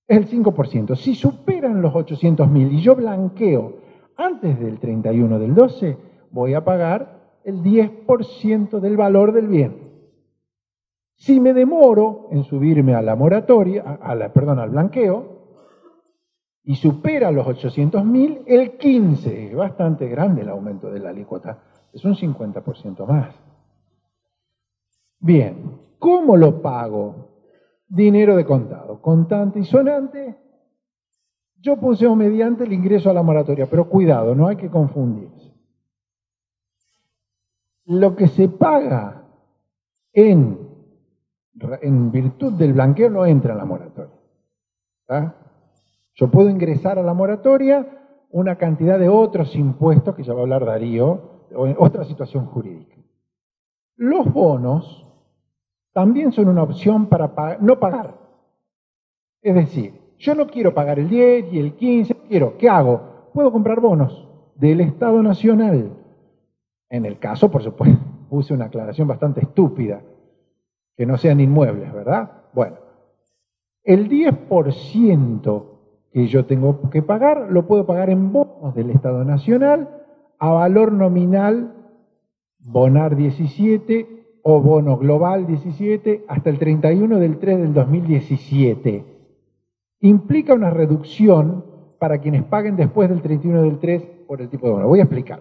es el 5%. Si superan los 800.000 y yo blanqueo antes del 31 del 12, voy a pagar el 10% del valor del bien. Si me demoro en subirme a la moratoria, al blanqueo, y supera los 800.000, el 15%, es bastante grande el aumento de la alícuota, es un 50% más. Bien, ¿cómo lo pago? Dinero de contado, contante y sonante. Yo puse mediante el ingreso a la moratoria, pero cuidado, no hay que confundirse. Lo que se paga en virtud del blanqueo no entra en la moratoria. ¿Tá? Yo puedo ingresar a la moratoria una cantidad de otros impuestos, que ya va a hablar Darío, o en otra situación jurídica. Los bonos también son una opción para no pagar. Es decir, yo no quiero pagar el 10 y el 15, ¿qué hago? Puedo comprar bonos del Estado Nacional. En el caso, por supuesto, puse una aclaración bastante estúpida, que no sean inmuebles, ¿verdad? Bueno, el 10% que yo tengo que pagar, lo puedo pagar en bonos del Estado Nacional a valor nominal Bonar 17 o bono global 17 hasta el 31 del 3 del 2017. Implica una reducción para quienes paguen después del 31 del 3 por el tipo de bono. Voy a explicar.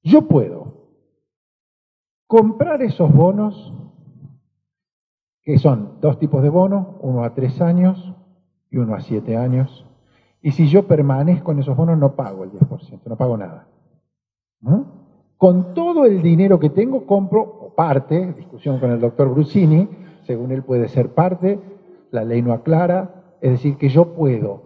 Yo puedo comprar esos bonos, que son dos tipos de bonos, uno a 3 años y uno a 7 años, y si yo permanezco en esos bonos no pago el 10%, no pago nada. ¿No? Con todo el dinero que tengo compro, o parte, discusión con el doctor Brusini, según él puede ser parte, la ley no aclara, es decir, que yo puedo,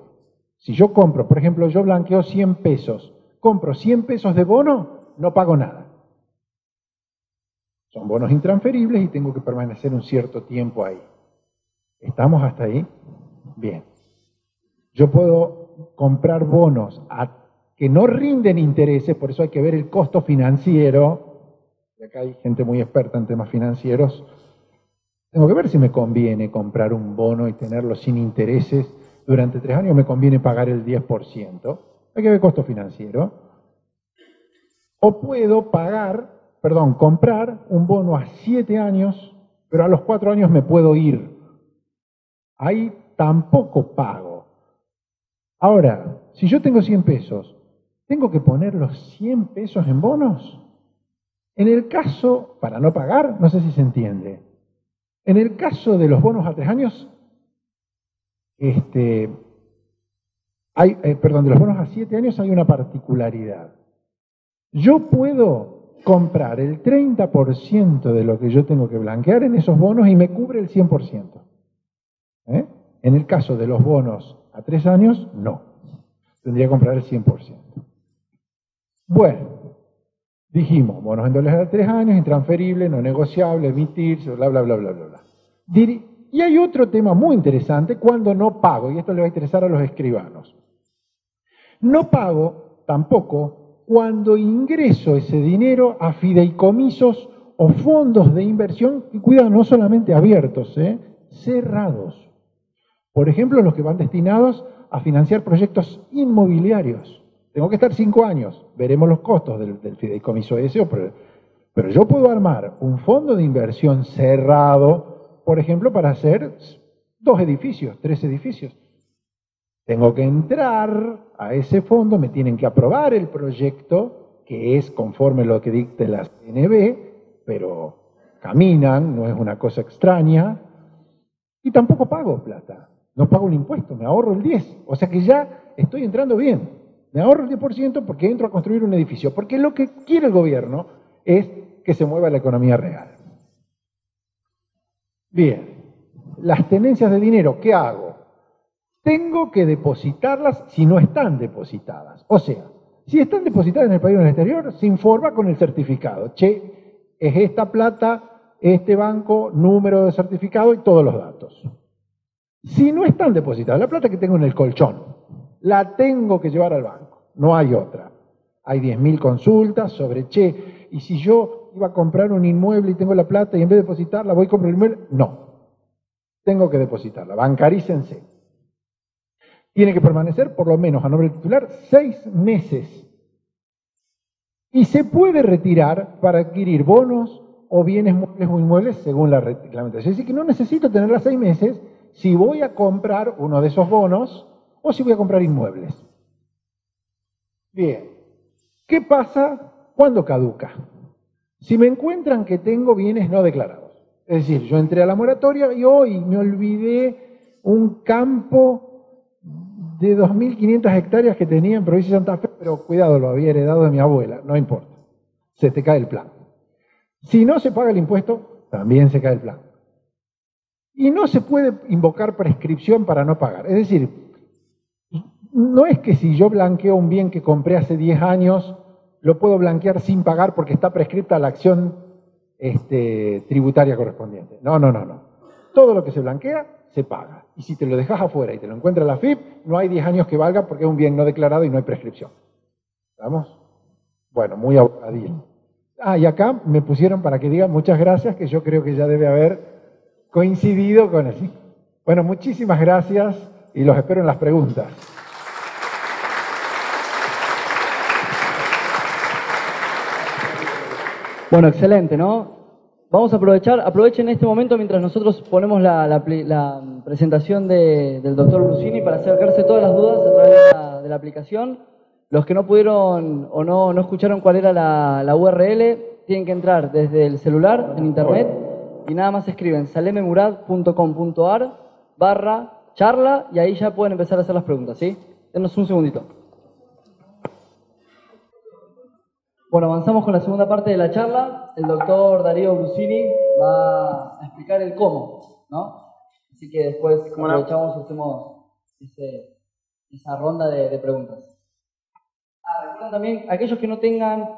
si yo compro, por ejemplo, yo blanqueo 100 pesos, compro 100 pesos de bono, no pago nada. Son bonos intransferibles y tengo que permanecer un cierto tiempo ahí. ¿Estamos hasta ahí? Bien. Yo puedo comprar bonos que no rinden intereses, por eso hay que ver el costo financiero. Y acá hay gente muy experta en temas financieros. Tengo que ver si me conviene comprar un bono y tenerlo sin intereses durante 3 años, o me conviene pagar el 10%. Hay que ver costo financiero. O puedo comprar un bono a 7 años, pero a los 4 años me puedo ir. Ahí tampoco pago. Ahora, si yo tengo 100 pesos, ¿tengo que poner los 100 pesos en bonos? En el caso, para no pagar, no sé si se entiende. En el caso de los bonos a 3 años, de los bonos a 7 años hay una particularidad. Yo puedo comprar el 30% de lo que yo tengo que blanquear en esos bonos y me cubre el 100%. En el caso de los bonos a 3 años, no. Tendría que comprar el 100%. Bueno, dijimos, bonos en dólares a 3 años, intransferible, no negociable, emitirse, bla, bla, bla, bla, bla, bla. Y hay otro tema muy interesante cuando no pago, y esto le va a interesar a los escribanos. No pago tampoco cuando ingreso ese dinero a fideicomisos o fondos de inversión, y cuidado, no solamente abiertos, cerrados. Por ejemplo, los que van destinados a financiar proyectos inmobiliarios. Tengo que estar 5 años, veremos los costos del fideicomiso ese, pero yo puedo armar un fondo de inversión cerrado, por ejemplo, para hacer 2 edificios, 3 edificios. Tengo que entrar a ese fondo, me tienen que aprobar el proyecto, que es conforme a lo que dicte la CNB, pero caminan, no es una cosa extraña, y tampoco pago plata, no pago un impuesto, me ahorro el 10%, o sea que ya estoy entrando bien, me ahorro el 10% porque entro a construir un edificio, porque lo que quiere el gobierno es que se mueva la economía real. Bien, las tenencias de dinero, ¿qué hago? Tengo que depositarlas si no están depositadas. O sea, si están depositadas en el país o en el exterior, se informa con el certificado. Che, es esta plata, este banco, número de certificado y todos los datos. Si no están depositadas, la plata que tengo en el colchón, la tengo que llevar al banco. No hay otra. Hay 10.000 consultas sobre, che, y si yo iba a comprar un inmueble y tengo la plata y en vez de depositarla voy a comprar el inmueble, no. Tengo que depositarla. Bancarícense. Tiene que permanecer por lo menos a nombre del titular 6 meses. Y se puede retirar para adquirir bonos o bienes muebles o inmuebles según la reglamentación. Es decir, que no necesito tenerla 6 meses si voy a comprar uno de esos bonos o si voy a comprar inmuebles. Bien. ¿Qué pasa cuando caduca? Si me encuentran que tengo bienes no declarados. Es decir, yo entré a la moratoria y hoy me olvidé un campo de 2.500 hectáreas que tenía en provincia de Santa Fe, pero cuidado, lo había heredado de mi abuela, no importa, se te cae el plan. Si no se paga el impuesto, también se cae el plan. Y no se puede invocar prescripción para no pagar. Es decir, no es que si yo blanqueo un bien que compré hace 10 años, lo puedo blanquear sin pagar porque está prescripta la acción tributaria correspondiente. No. Todo lo que se blanquea, se paga. Y si te lo dejas afuera y te lo encuentra la FIP, no hay 10 años que valga porque es un bien no declarado y no hay prescripción. ¿Estamos? Bueno, muy abogadín. Y acá me pusieron para que digan muchas gracias, que yo creo que ya debe haber coincidido con así. Bueno, muchísimas gracias y los espero en las preguntas. Bueno, excelente, ¿no? Vamos a aprovechar, aprovechen este momento mientras nosotros ponemos la presentación del doctor Brusini para acercarse todas las dudas a través de la aplicación. Los que no pudieron o no escucharon cuál era la URL, tienen que entrar desde el celular, en internet, y nada más escriben salememurad.com.ar/charla y ahí ya pueden empezar a hacer las preguntas, ¿sí? Denos un segundito. Bueno, avanzamos con la segunda parte de la charla. El doctor Darío Brusini va a explicar el cómo, ¿no? Así que después aprovechamos y hacemos esa ronda de preguntas. Recuerden también, aquellos que no tengan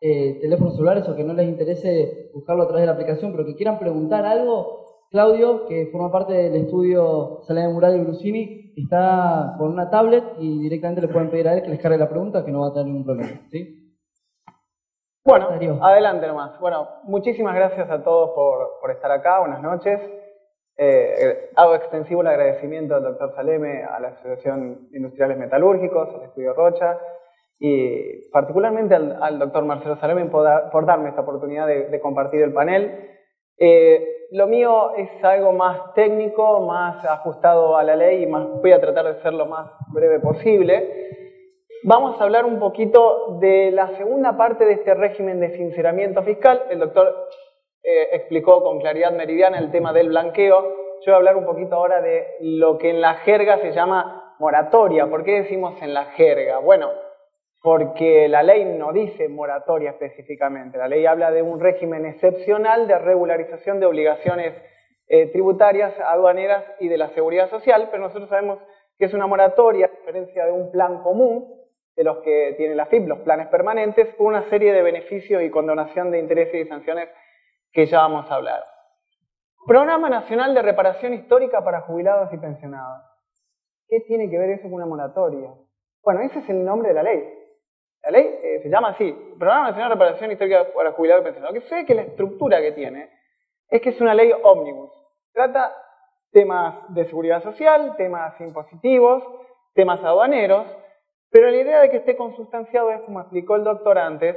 teléfonos celulares o que no les interese buscarlo a través de la aplicación, pero que quieran preguntar algo, Claudio, que forma parte del estudio Saleme Murad y Brusini, está con una tablet y directamente le pueden pedir a él que les cargue la pregunta, que no va a tener ningún problema, ¿sí? Bueno, adelante nomás. Bueno, muchísimas gracias a todos por estar acá. Buenas noches. Hago extensivo el agradecimiento al doctor Saleme, a la Asociación Industriales Metalúrgicos, al Estudio Rocha y particularmente al doctor Marcelo Saleme por darme esta oportunidad de compartir el panel. Lo mío es algo más técnico, más ajustado a la ley y voy a tratar de ser lo más breve posible. Vamos a hablar un poquito de la segunda parte de este régimen de sinceramiento fiscal. El doctor explicó con claridad meridiana el tema del blanqueo. Yo voy a hablar un poquito ahora de lo que en la jerga se llama moratoria. ¿Por qué decimos en la jerga? Bueno, porque la ley no dice moratoria específicamente. La ley habla de un régimen excepcional de regularización de obligaciones tributarias, aduaneras y de la seguridad social, pero nosotros sabemos que es una moratoria, a diferencia de un plan común, de los que tiene la FIP, los planes permanentes, por una serie de beneficios y condonación de intereses y sanciones que ya vamos a hablar. Programa Nacional de Reparación Histórica para Jubilados y Pensionados. ¿Qué tiene que ver eso con una moratoria? Bueno, ese es el nombre de la ley. La ley se llama así, Programa Nacional de Reparación Histórica para Jubilados y Pensionados. Lo que sucede es que la estructura que tiene es que es una ley ómnibus. Trata temas de seguridad social, temas impositivos, temas aduaneros, pero la idea de que esté consustanciado es, como explicó el doctor antes,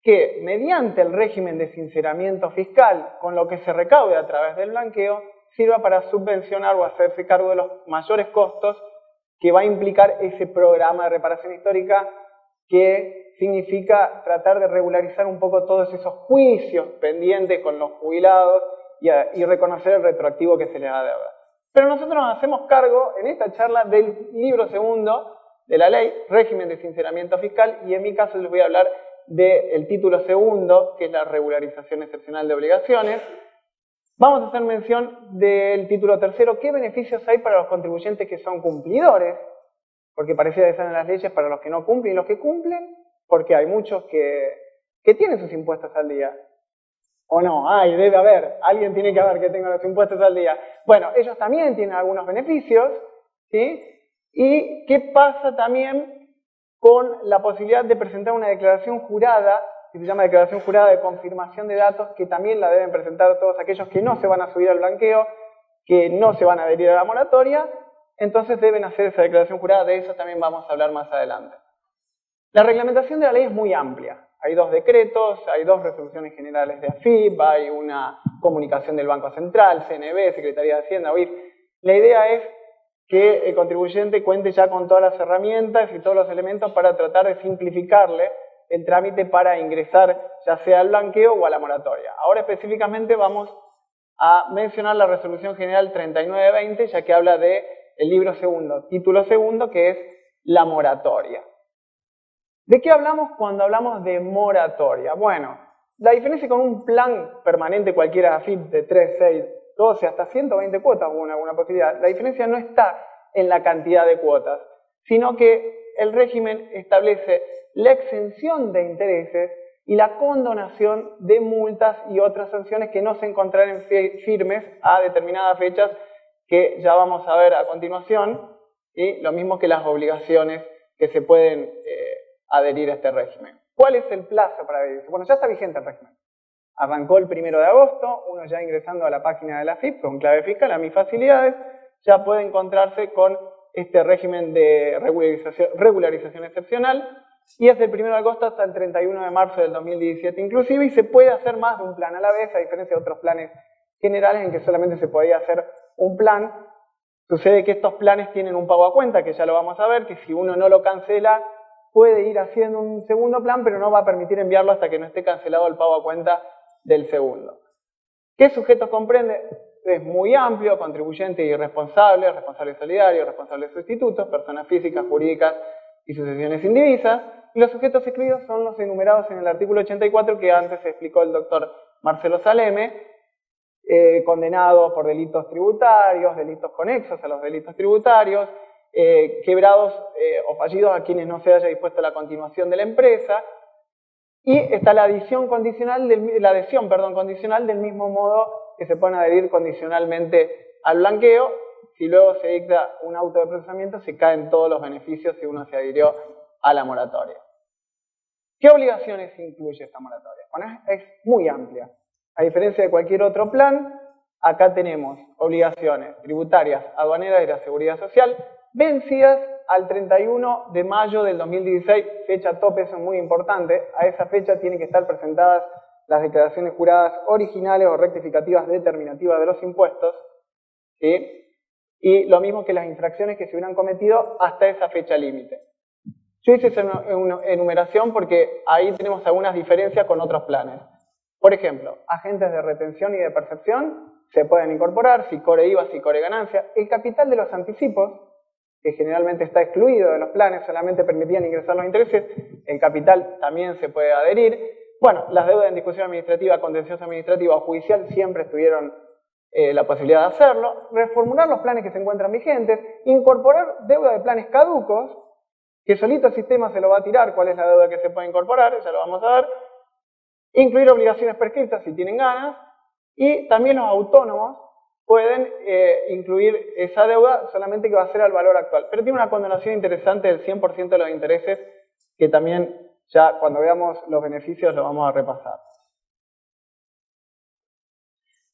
que mediante el régimen de sinceramiento fiscal, con lo que se recaude a través del blanqueo, sirva para subvencionar o hacerse cargo de los mayores costos que va a implicar ese programa de reparación histórica, que significa tratar de regularizar un poco todos esos juicios pendientes con los jubilados y reconocer el retroactivo que se les da de deuda. Pero nosotros nos hacemos cargo en esta charla del libro segundo de la ley, régimen de sinceramiento fiscal, y en mi caso les voy a hablar del título segundo, que es la regularización excepcional de obligaciones. Vamos a hacer mención del título tercero, qué beneficios hay para los contribuyentes que son cumplidores, porque pareciera que están en las leyes para los que no cumplen, y los que cumplen, porque hay muchos que tienen sus impuestos al día. ¿O no? Debe haber, alguien tiene que haber que tenga los impuestos al día. Bueno, ellos también tienen algunos beneficios, ¿sí? ¿Y qué pasa también con la posibilidad de presentar una declaración jurada, que se llama declaración jurada de confirmación de datos, que también la deben presentar todos aquellos que no se van a subir al blanqueo, que no se van a adherir a la moratoria? Entonces deben hacer esa declaración jurada, de eso también vamos a hablar más adelante. La reglamentación de la ley es muy amplia. Hay 2 decretos, hay 2 resoluciones generales de AFIP, hay una comunicación del Banco Central, CNB, Secretaría de Hacienda, OIF. La idea es que el contribuyente cuente ya con todas las herramientas y todos los elementos para tratar de simplificarle el trámite para ingresar ya sea al blanqueo o a la moratoria. Ahora específicamente vamos a mencionar la resolución general 3920, ya que habla del libro segundo, título segundo, que es la moratoria. ¿De qué hablamos cuando hablamos de moratoria? Bueno, la diferencia con un plan permanente cualquiera de AFIP de 3, 6, 12, hasta 120 cuotas o alguna posibilidad, la diferencia no está en la cantidad de cuotas, sino que el régimen establece la exención de intereses y la condonación de multas y otras sanciones que no se encontrarán firmes a determinadas fechas, que ya vamos a ver a continuación, y lo mismo que las obligaciones que se pueden adherir a este régimen. ¿Cuál es el plazo para adherirse? Bueno, ya está vigente el régimen. Arrancó el 1 de agosto, uno ya ingresando a la página de la AFIP con clave fiscal, a mis facilidades, ya puede encontrarse con este régimen de regularización excepcional, y es del 1 de agosto hasta el 31 de marzo del 2017 inclusive, y se puede hacer más de un plan a la vez, a diferencia de otros planes generales en que solamente se podía hacer un plan. Sucede que estos planes tienen un pago a cuenta, que ya lo vamos a ver, que si uno no lo cancela, puede ir haciendo un segundo plan, pero no va a permitir enviarlo hasta que no esté cancelado el pago a cuenta del segundo. ¿Qué sujetos comprende? Es muy amplio: contribuyentes y responsables, responsables solidarios, responsables sustitutos, personas físicas, jurídicas y sucesiones indivisas. Y los sujetos excluidos son los enumerados en el artículo 84 que antes explicó el doctor Marcelo Saleme, condenados por delitos tributarios, delitos conexos a los delitos tributarios, quebrados o fallidos a quienes no se haya dispuesto la continuación de la empresa, y está la adhesión condicional del mismo modo que se pueden adherir condicionalmente al blanqueo. Si luego se dicta un auto de procesamiento, se caen todos los beneficios si uno se adhirió a la moratoria. ¿Qué obligaciones incluye esta moratoria? Bueno, es muy amplia. A diferencia de cualquier otro plan, acá tenemos obligaciones tributarias, aduaneras y de la seguridad social, vencidas al 31 de mayo del 2016, fecha tope, eso es muy importante. A esa fecha tienen que estar presentadas las declaraciones juradas originales o rectificativas determinativas de los impuestos, ¿sí? Y lo mismo que las infracciones que se hubieran cometido hasta esa fecha límite. Yo hice esa enumeración porque ahí tenemos algunas diferencias con otros planes. Por ejemplo, agentes de retención y de percepción se pueden incorporar, SICORE IVA, SICORE ganancia. El capital de los anticipos, que generalmente está excluido de los planes, solamente permitían ingresar los intereses, el capital también se puede adherir. Bueno, las deudas en discusión administrativa, contencioso administrativa o judicial siempre estuvieron la posibilidad de hacerlo. Reformular los planes que se encuentran vigentes, incorporar deuda de planes caducos, que solito el sistema se lo va a tirar cuál es la deuda que se puede incorporar, ya lo vamos a ver. Incluir obligaciones prescriptas si tienen ganas, y también los autónomos pueden incluir esa deuda, solamente que va a ser al valor actual. Pero tiene una condonación interesante del 100% de los intereses, que también ya cuando veamos los beneficios lo vamos a repasar.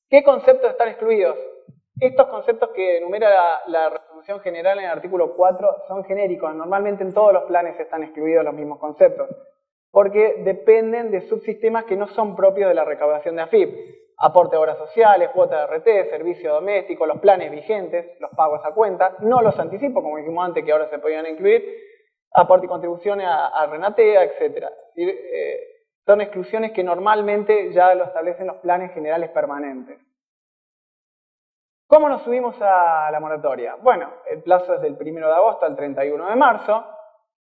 ¿Qué conceptos están excluidos? Estos conceptos que enumera la resolución general en el artículo 4 son genéricos. Normalmente en todos los planes están excluidos los mismos conceptos, porque dependen de subsistemas que no son propios de la recaudación de AFIP. Aporte de obras sociales, cuota de RT, servicio doméstico, los planes vigentes, los pagos a cuenta, no los anticipo, como dijimos antes, que ahora se podían incluir, aporte y contribuciones a Renatea, etc. Son exclusiones que normalmente ya lo establecen los planes generales permanentes. ¿Cómo nos subimos a la moratoria? Bueno, el plazo es del 1 de agosto al 31 de marzo.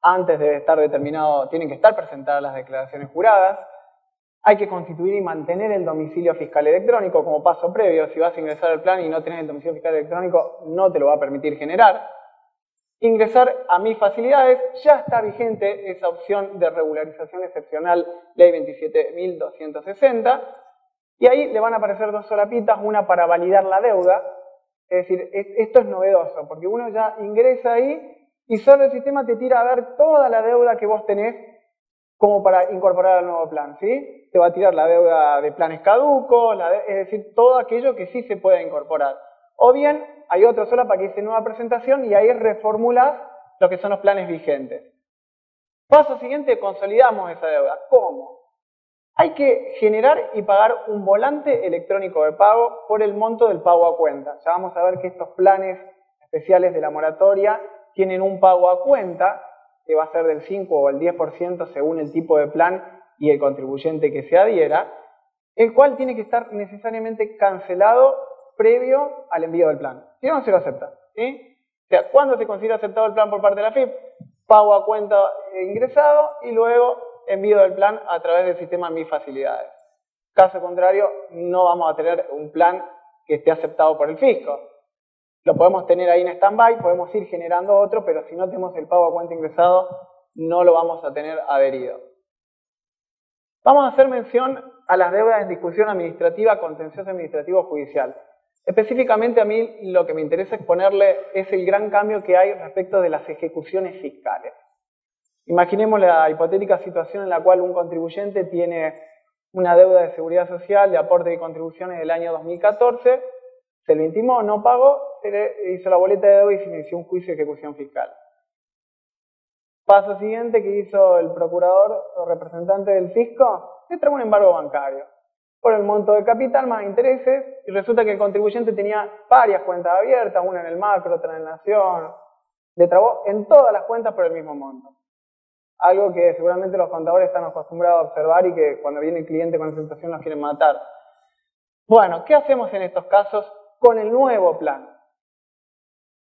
Antes de estar determinado, tienen que estar presentadas las declaraciones juradas. Hay que constituir y mantener el domicilio fiscal electrónico como paso previo. Si vas a ingresar al plan y no tenés el domicilio fiscal electrónico, no te lo va a permitir generar. Ingresar a mis facilidades, ya está vigente esa opción de regularización excepcional, ley 27.260, y ahí le van a aparecer dos solapitas, una para validar la deuda, es decir, esto es novedoso, porque uno ya ingresa ahí y solo el sistema te tira a ver toda la deuda que vos tenés como para incorporar al nuevo plan, ¿sí? Te va a tirar la deuda de planes caducos, es decir, todo aquello que sí se pueda incorporar. O bien, hay otro solapa que dice nueva presentación y ahí reformulás lo que son los planes vigentes. Paso siguiente, consolidamos esa deuda. ¿Cómo? Hay que generar y pagar un volante electrónico de pago por el monto del pago a cuenta. Ya vamos a ver que estos planes especiales de la moratoria tienen un pago a cuenta que va a ser del 5 o el 10% según el tipo de plan y el contribuyente que se adhiera, el cual tiene que estar necesariamente cancelado previo al envío del plan. Si no, se lo acepta, ¿sí? O sea, ¿cuándo se considera aceptado el plan por parte de la AFIP? Pago a cuenta ingresado y luego envío del plan a través del sistema Mis Facilidades. Caso contrario, no vamos a tener un plan que esté aceptado por el fisco. Lo podemos tener ahí en stand-by, podemos ir generando otro, pero si no tenemos el pago a cuenta ingresado, no lo vamos a tener adherido. Vamos a hacer mención a las deudas en discusión administrativa, contencioso administrativo judicial. Específicamente a mí lo que me interesa exponerle es el gran cambio que hay respecto de las ejecuciones fiscales. Imaginemos la hipotética situación en la cual un contribuyente tiene una deuda de seguridad social, de aporte y contribuciones del año 2014, se lo intimó, no pagó, se le hizo la boleta de deuda y se inició un juicio de ejecución fiscal. Paso siguiente que hizo el procurador o representante del fisco, le trajo un embargo bancario por el monto de capital más intereses y resulta que el contribuyente tenía varias cuentas abiertas, una en el Macro, otra en el Nación, le trabó en todas las cuentas por el mismo monto. Algo que seguramente los contadores están acostumbrados a observar y que cuando viene el cliente con esa situación nos quieren matar. Bueno, ¿qué hacemos en estos casos con el nuevo plan?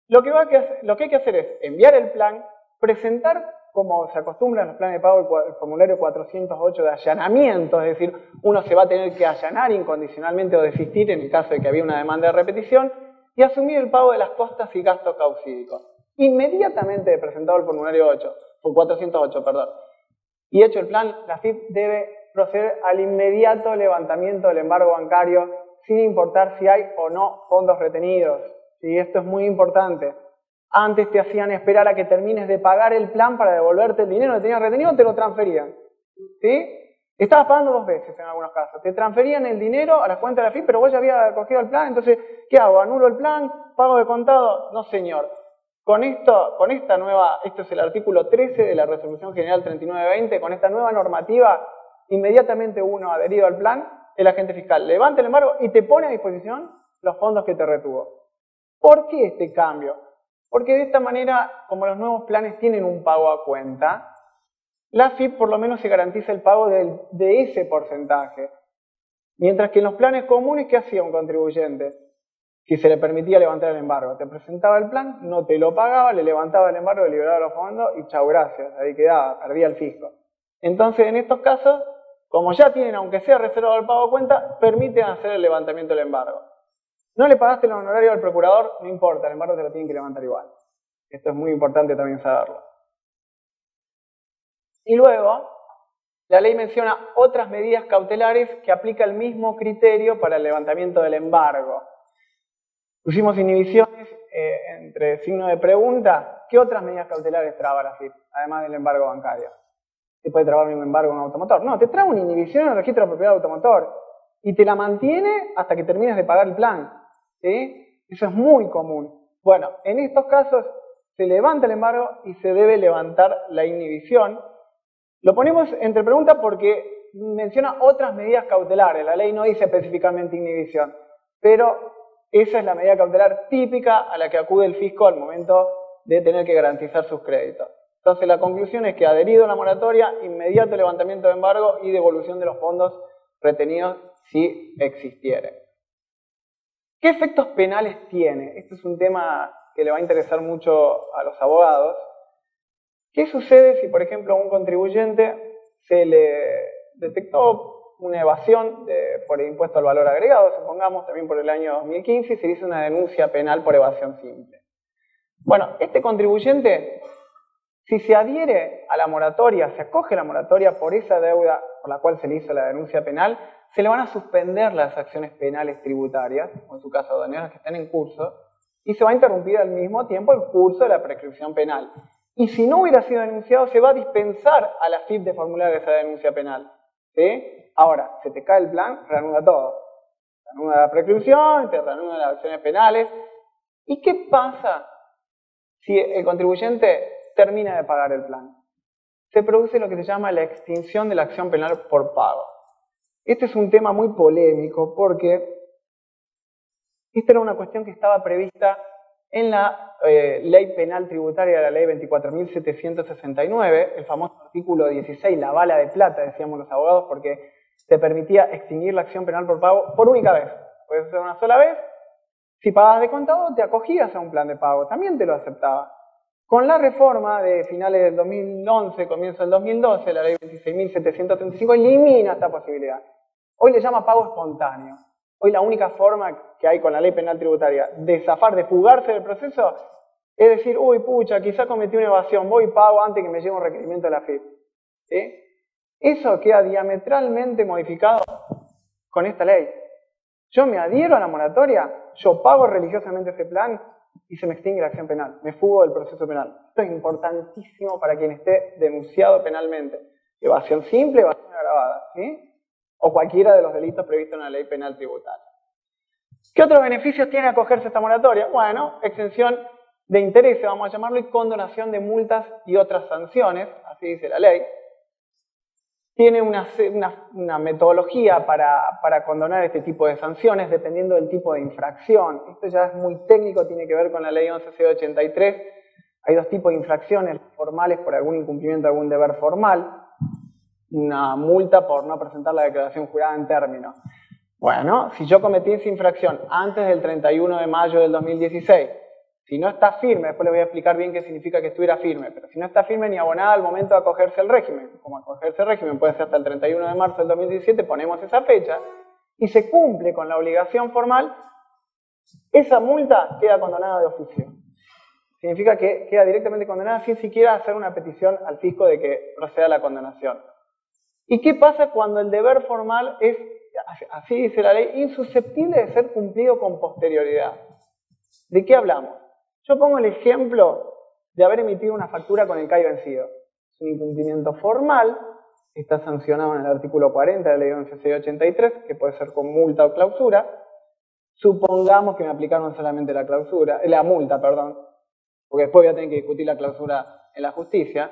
Lo que hay que hacer es enviar el plan, presentar, como se acostumbra en los planes de pago, el formulario 408 de allanamiento, es decir, uno se va a tener que allanar incondicionalmente o desistir en el caso de que había una demanda de repetición, y asumir el pago de las costas y gastos causídicos. Inmediatamente de presentado el formulario 408, perdón, y hecho el plan, la AFIP debe proceder al inmediato levantamiento del embargo bancario sin importar si hay o no fondos retenidos. ¿Sí? Esto es muy importante. Antes te hacían esperar a que termines de pagar el plan para devolverte el dinero que tenías retenido, te lo transferían. ¿Sí? Estabas pagando dos veces en algunos casos. Te transferían el dinero a la cuenta de la AFIP, pero vos ya habías cogido el plan, entonces, ¿qué hago? ¿Anulo el plan? ¿Pago de contado? No, señor. Con esta nueva, esto es el artículo 13 de la Resolución General 3920, con esta nueva normativa, inmediatamente uno adherido al plan, el agente fiscal levanta el embargo y te pone a disposición los fondos que te retuvo. ¿Por qué este cambio? Porque de esta manera, como los nuevos planes tienen un pago a cuenta, la AFIP por lo menos se garantiza el pago de ese porcentaje. Mientras que en los planes comunes, ¿qué hacía un contribuyente? Si se le permitía levantar el embargo, te presentaba el plan, no te lo pagaba, le levantaba el embargo, le liberaba los fondos y chau, gracias, ahí quedaba, perdía el fisco. Entonces, en estos casos, como ya tienen, aunque sea reservado el pago a cuenta, permiten hacer el levantamiento del embargo. No le pagaste el honorario al procurador, no importa, el embargo te lo tienen que levantar igual. Esto es muy importante también saberlo. Y luego, la ley menciona otras medidas cautelares que aplica el mismo criterio para el levantamiento del embargo. Pusimos inhibiciones entre signo de pregunta. ¿Qué otras medidas cautelares traba la AFIP, además del embargo bancario? ¿Te puede trabar un embargo en un automotor? No, te traba una inhibición en el registro de propiedad de automotor y te la mantiene hasta que termines de pagar el plan. ¿Sí? Eso es muy común. Bueno, en estos casos se levanta el embargo y se debe levantar la inhibición. Lo ponemos entre preguntas porque menciona otras medidas cautelares. La ley no dice específicamente inhibición, pero esa es la medida cautelar típica a la que acude el fisco al momento de tener que garantizar sus créditos. Entonces la conclusión es que adherido a la moratoria, inmediato levantamiento de embargo y devolución de los fondos retenidos si existiere. ¿Qué efectos penales tiene? Este es un tema que le va a interesar mucho a los abogados. ¿Qué sucede si, por ejemplo, a un contribuyente se le detectó una evasión por el impuesto al valor agregado, supongamos, también por el año 2015, y se hizo una denuncia penal por evasión simple? Bueno, este contribuyente, si se adhiere a la moratoria, se acoge a la moratoria por esa deuda por la cual se le hizo la denuncia penal, se le van a suspender las acciones penales tributarias, o en su caso aduaneras que están en curso, y se va a interrumpir al mismo tiempo el curso de la prescripción penal. Y si no hubiera sido denunciado, se va a dispensar a la FIP de formular esa denuncia penal. ¿Sí? Ahora, se te cae el plan, reanuda todo. Reanuda la prescripción, te reanuda las acciones penales. ¿Y qué pasa si el contribuyente termina de pagar el plan? Se produce lo que se llama la extinción de la acción penal por pago. Este es un tema muy polémico porque esta era una cuestión que estaba prevista en la ley penal tributaria de la ley 24.769, el famoso artículo 16, la bala de plata, decíamos los abogados, porque te permitía extinguir la acción penal por pago por única vez. Puede ser una sola vez. Si pagabas de contado, te acogías a un plan de pago, también te lo aceptaba. Con la reforma de finales del 2011, comienzo del 2012, la ley 26.735 elimina esta posibilidad. Hoy le llama pago espontáneo. Hoy la única forma que hay con la ley penal tributaria de zafar, de fugarse del proceso, es decir, uy, pucha, quizá cometí una evasión, voy y pago antes que me llegue un requerimiento de la FIP. ¿Sí? Eso queda diametralmente modificado con esta ley. Yo me adhiero a la moratoria, yo pago religiosamente ese plan y se me extingue la acción penal, me fugo del proceso penal. Esto es importantísimo para quien esté denunciado penalmente. Evasión simple, evasión agravada, ¿sí? O cualquiera de los delitos previstos en la ley penal tributaria. ¿Qué otros beneficios tiene acogerse a esta moratoria? Bueno, exención de intereses, vamos a llamarlo, y condonación de multas y otras sanciones, así dice la ley. Tiene una metodología para condonar este tipo de sanciones dependiendo del tipo de infracción. Esto ya es muy técnico, tiene que ver con la ley 11.083. Hay dos tipos de infracciones formales por algún incumplimiento de algún deber formal. Una multa por no presentar la declaración jurada en término. Bueno, si yo cometí esa infracción antes del 31 de mayo del 2016, si no está firme, después les voy a explicar bien qué significa que estuviera firme, pero si no está firme ni abonada al momento de acogerse al régimen, como acogerse al régimen puede ser hasta el 31 de marzo del 2017, ponemos esa fecha, y se cumple con la obligación formal, esa multa queda condonada de oficio. Significa que queda directamente condenada sin siquiera hacer una petición al fisco de que proceda la condonación. ¿Y qué pasa cuando el deber formal es, así dice la ley, insusceptible de ser cumplido con posterioridad? ¿De qué hablamos? Yo pongo el ejemplo de haber emitido una factura con el CAI vencido. Es un incumplimiento formal, está sancionado en el artículo 40 de la ley 11.683, que puede ser con multa o clausura. Supongamos que me aplicaron solamente la multa, porque después voy a tener que discutir la clausura en la justicia.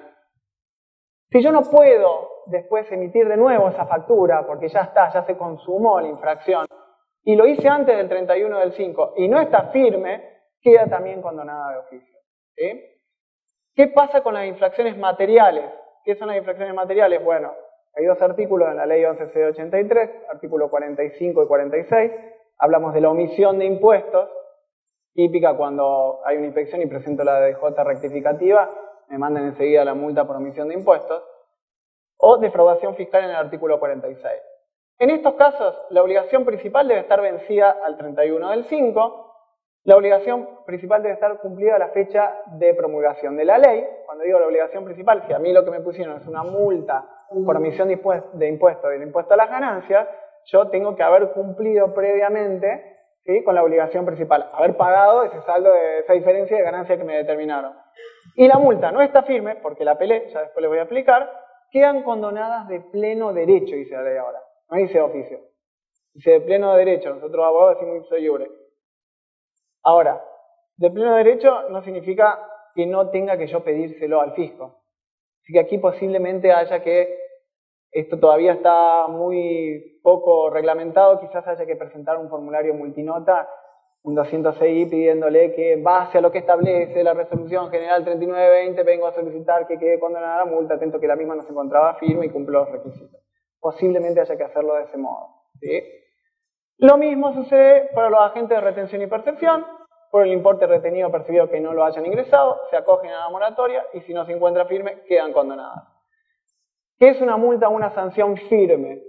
Si yo no puedo después emitir de nuevo esa factura, porque ya está, ya se consumó la infracción, y lo hice antes del 31 del 5 y no está firme, queda también condonada de oficio. ¿Sí? ¿Qué pasa con las infracciones materiales? ¿Qué son las infracciones materiales? Bueno, hay dos artículos en la ley 11.083, artículo 45 y 46, hablamos de la omisión de impuestos, típica cuando hay una inspección y presento la DJ rectificativa, me mandan enseguida la multa por omisión de impuestos, o defraudación fiscal en el artículo 46. En estos casos, la obligación principal debe estar vencida al 31 del 5, la obligación principal debe estar cumplida a la fecha de promulgación de la ley. Cuando digo la obligación principal, si a mí lo que me pusieron es una multa por omisión de impuesto del impuesto a las ganancias, yo tengo que haber cumplido previamente, ¿sí?, con la obligación principal, haber pagado ese saldo de esa diferencia de ganancia que me determinaron. Y la multa no está firme, porque la apelé, ya después les voy a explicar, quedan condonadas de pleno derecho, dice la ley ahora. No dice oficio. Dice de pleno derecho. Nosotros abogados decimos ipso iure. Ahora, de pleno derecho no significa que no tenga que yo pedírselo al fisco. Así que aquí posiblemente haya que, esto todavía está muy poco reglamentado, quizás haya que presentar un formulario multinota, un 206i, pidiéndole que en base a lo que establece la resolución general 3920 vengo a solicitar que quede condenada la multa, atento que la misma no se encontraba firme y cumple los requisitos. Posiblemente haya que hacerlo de ese modo, ¿sí? Lo mismo sucede para los agentes de retención y percepción. Por el importe retenido o percibido que no lo hayan ingresado, se acogen a la moratoria y si no se encuentra firme, quedan condenadas. ¿Qué es una multa o una sanción firme?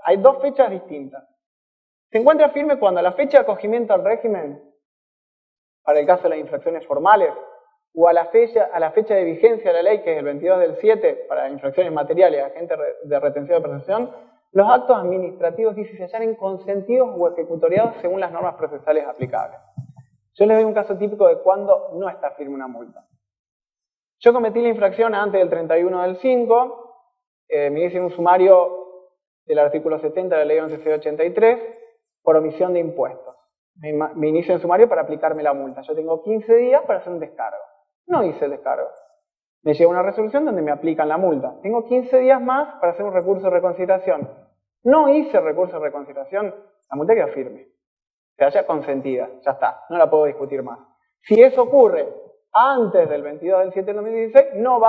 Hay dos fechas distintas. Se encuentra firme cuando la fecha de acogimiento al régimen, para el caso de las infracciones formales, o a la fecha de vigencia de la ley, que es el 22/7, para infracciones materiales, agentes de retención y percepción, los actos administrativos dice se hallaren consentidos o ejecutoriados según las normas procesales aplicables. Yo les doy un caso típico de cuando no está firme una multa. Yo cometí la infracción antes del 31/5, me hice un sumario del artículo 70 de la ley 11.683 por omisión de impuestos. Me inicio el sumario para aplicarme la multa. Yo tengo 15 días para hacer un descargo. No hice el descargo. Me llega una resolución donde me aplican la multa. Tengo 15 días más para hacer un recurso de reconsideración. No hice el recurso de reconsideración, la multa queda firme. Se haya consentida, ya está, no la puedo discutir más. Si eso ocurre antes del 22/7/2016, no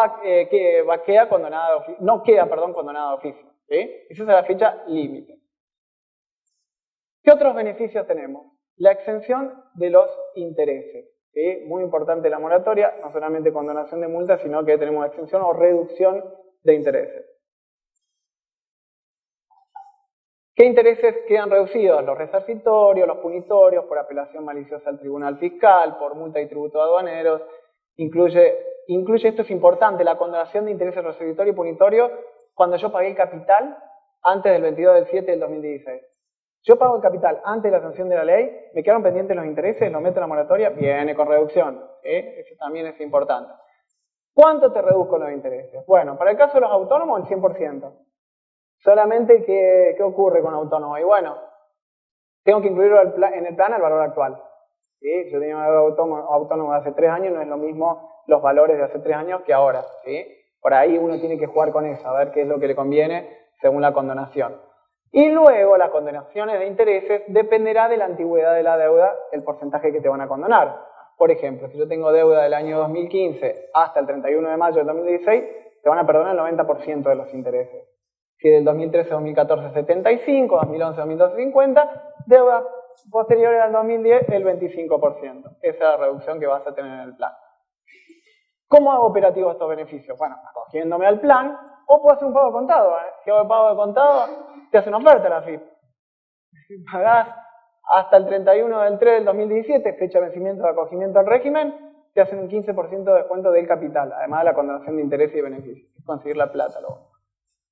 queda condenada de oficio. ¿Sí? Esa es la fecha límite. ¿Qué otros beneficios tenemos? La exención de los intereses. ¿Sí? Muy importante la moratoria, no solamente condonación de multas, sino que tenemos exención o reducción de intereses. ¿Qué intereses quedan reducidos? Los resarcitorios, los punitorios, por apelación maliciosa al tribunal fiscal, por multa y tributo aduaneros. Incluye, esto es importante, la condonación de intereses resarcitorio y punitorio cuando yo pagué el capital antes del 22/7/2016. Yo pago el capital antes de la sanción de la ley, me quedaron pendientes los intereses, lo meto en la moratoria, viene con reducción. Eso también es importante. ¿Cuánto te reduzco los intereses? Bueno, para el caso de los autónomos, el 100%. Solamente, ¿qué ocurre con autónomos? Y bueno, tengo que incluirlo en el plan al valor actual. ¿Sí? Yo tenía un autónomo de hace 3 años, no es lo mismo los valores de hace 3 años que ahora. ¿Sí? Por ahí uno tiene que jugar con eso, a ver qué es lo que le conviene según la condonación. Y luego las condonaciones de intereses dependerá de la antigüedad de la deuda, el porcentaje que te van a condonar. Por ejemplo, si yo tengo deuda del año 2015 hasta el 31 de mayo del 2016, te van a perdonar el 90% de los intereses. Si del 2013-2014 75, 2011-2012 50, deuda posterior al 2010 el 25%. Esa es la reducción que vas a tener en el plan. ¿Cómo hago operativos estos beneficios? Bueno, acogiéndome al plan, o puedo hacer un pago de contado. Si hago el pago de contado, te hace una oferta la FIP. Si pagás hasta el 31/3/2017, fecha de vencimiento de acogimiento al régimen, te hacen un 15% de descuento del capital, además de la condonación de interés y beneficios. Es conseguir la plata luego.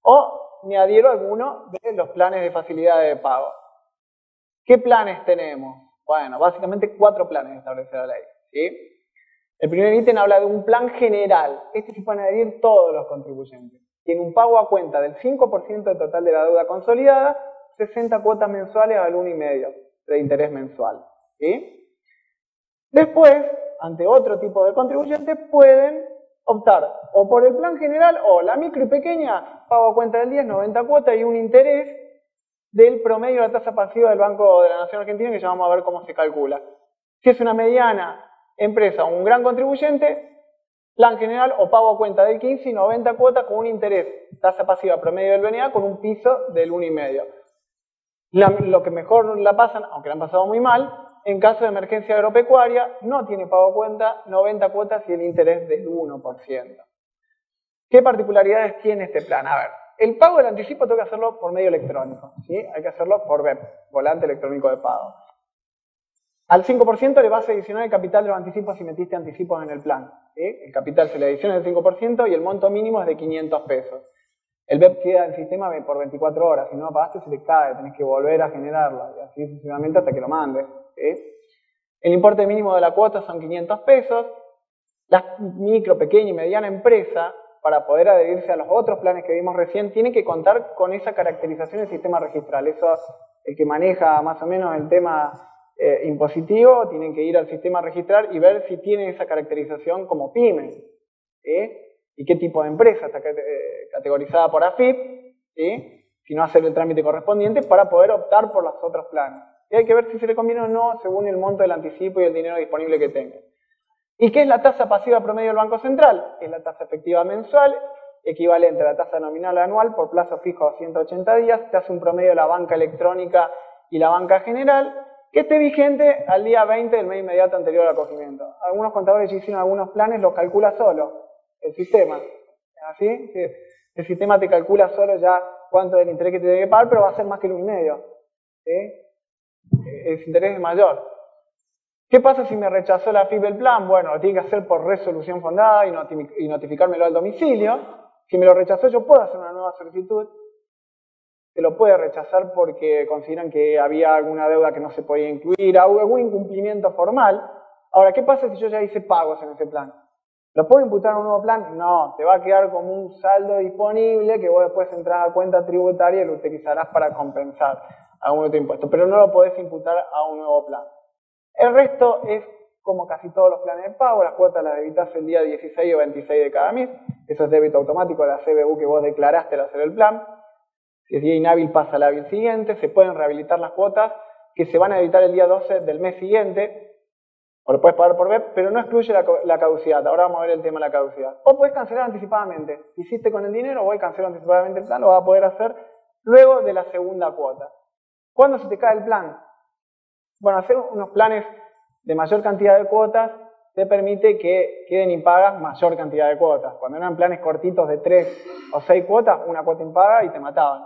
O me adhiero a alguno de los planes de facilidad de pago. ¿Qué planes tenemos? Bueno, básicamente 4 planes establece la ley. ¿Sí? El primer ítem habla de un plan general. Este se pueden adherir todos los contribuyentes. Tiene un pago a cuenta del 5% del total de la deuda consolidada, 60 cuotas mensuales al 1,5% de interés mensual. ¿Sí? Después, ante otro tipo de contribuyentes, pueden optar o por el plan general o la micro y pequeña, pago a cuenta del 10, 90 cuotas y un interés del promedio de la tasa pasiva del Banco de la Nación Argentina, que ya vamos a ver cómo se calcula. Si es una mediana empresa o un gran contribuyente, plan general o pago a cuenta del 15 y 90 cuotas con un interés, tasa pasiva promedio del BNA con un piso del 1,5%. Lo que mejor la pasan, aunque la han pasado muy mal, en caso de emergencia agropecuaria, no tiene pago a cuenta, 90 cuotas y el interés del 1%. ¿Qué particularidades tiene este plan? A ver, el pago del anticipo tengo que hacerlo por medio electrónico, ¿sí? Hay que hacerlo por VEP, volante electrónico de pago. Al 5% le vas a adicionar el capital de los anticipos si metiste anticipos en el plan. ¿Sí? El capital se le adiciona el 5% y el monto mínimo es de 500 pesos. El BEP queda en el sistema por 24 horas. Si no lo pagaste se le cae, tenés que volver a generarlo. Y así sucesivamente hasta que lo mandes. ¿Sí? El importe mínimo de la cuota son 500 pesos. Las micro, pequeña y mediana empresa, para poder adherirse a los otros planes que vimos recién, tienen que contar con esa caracterización del sistema registral. Eso, el que maneja más o menos el tema impositivo, tienen que ir al sistema a registrar y ver si tienen esa caracterización como pyme, ¿sí? Y qué tipo de empresa está categorizada por AFIP, ¿sí? Si no, hacer el trámite correspondiente para poder optar por los otros planes. Y hay que ver si se le conviene o no según el monto del anticipo y el dinero disponible que tenga. ¿Y qué es la tasa pasiva promedio del Banco Central? Es la tasa efectiva mensual, equivalente a la tasa nominal anual por plazo fijo a 180 días, te hace un promedio de la banca electrónica y la banca general, que esté vigente al día 20 del mes inmediato anterior al acogimiento. Algunos contadores ya hicieron algunos planes, los calcula solo el sistema. ¿Así? El sistema te calcula solo ya cuánto del interés que te debe pagar, pero va a ser más que el 1,5. ¿Sí? El interés es mayor. ¿Qué pasa si me rechazó la AFIP el plan? Bueno, lo tiene que hacer por resolución fondada y notificármelo al domicilio. Si me lo rechazó, yo puedo hacer una nueva solicitud. Se lo puede rechazar porque consideran que había alguna deuda que no se podía incluir, algún incumplimiento formal. Ahora, ¿qué pasa si yo ya hice pagos en ese plan? ¿Lo puedo imputar a un nuevo plan? No, te va a quedar como un saldo disponible que vos después entras a cuenta tributaria y lo utilizarás para compensar algún otro impuesto, pero no lo podés imputar a un nuevo plan. El resto es como casi todos los planes de pago, las cuotas las debitas el día 16 o 26 de cada mes, eso es débito automático de la CBU que vos declaraste al hacer el plan. Si es día inhábil pasa al hábil siguiente, se pueden rehabilitar las cuotas que se van a debitar el día 12 del mes siguiente, o lo puedes pagar por web, pero no excluye la caducidad. Ahora vamos a ver el tema de la caducidad. O puedes cancelar anticipadamente. Si hiciste con el dinero, voy a cancelar anticipadamente el plan, lo vas a poder hacer luego de la segunda cuota. ¿Cuándo se te cae el plan? Bueno, hacer unos planes de mayor cantidad de cuotas te permite que queden impagas mayor cantidad de cuotas. Cuando eran planes cortitos de 3 o 6 cuotas, una cuota impaga y te mataban.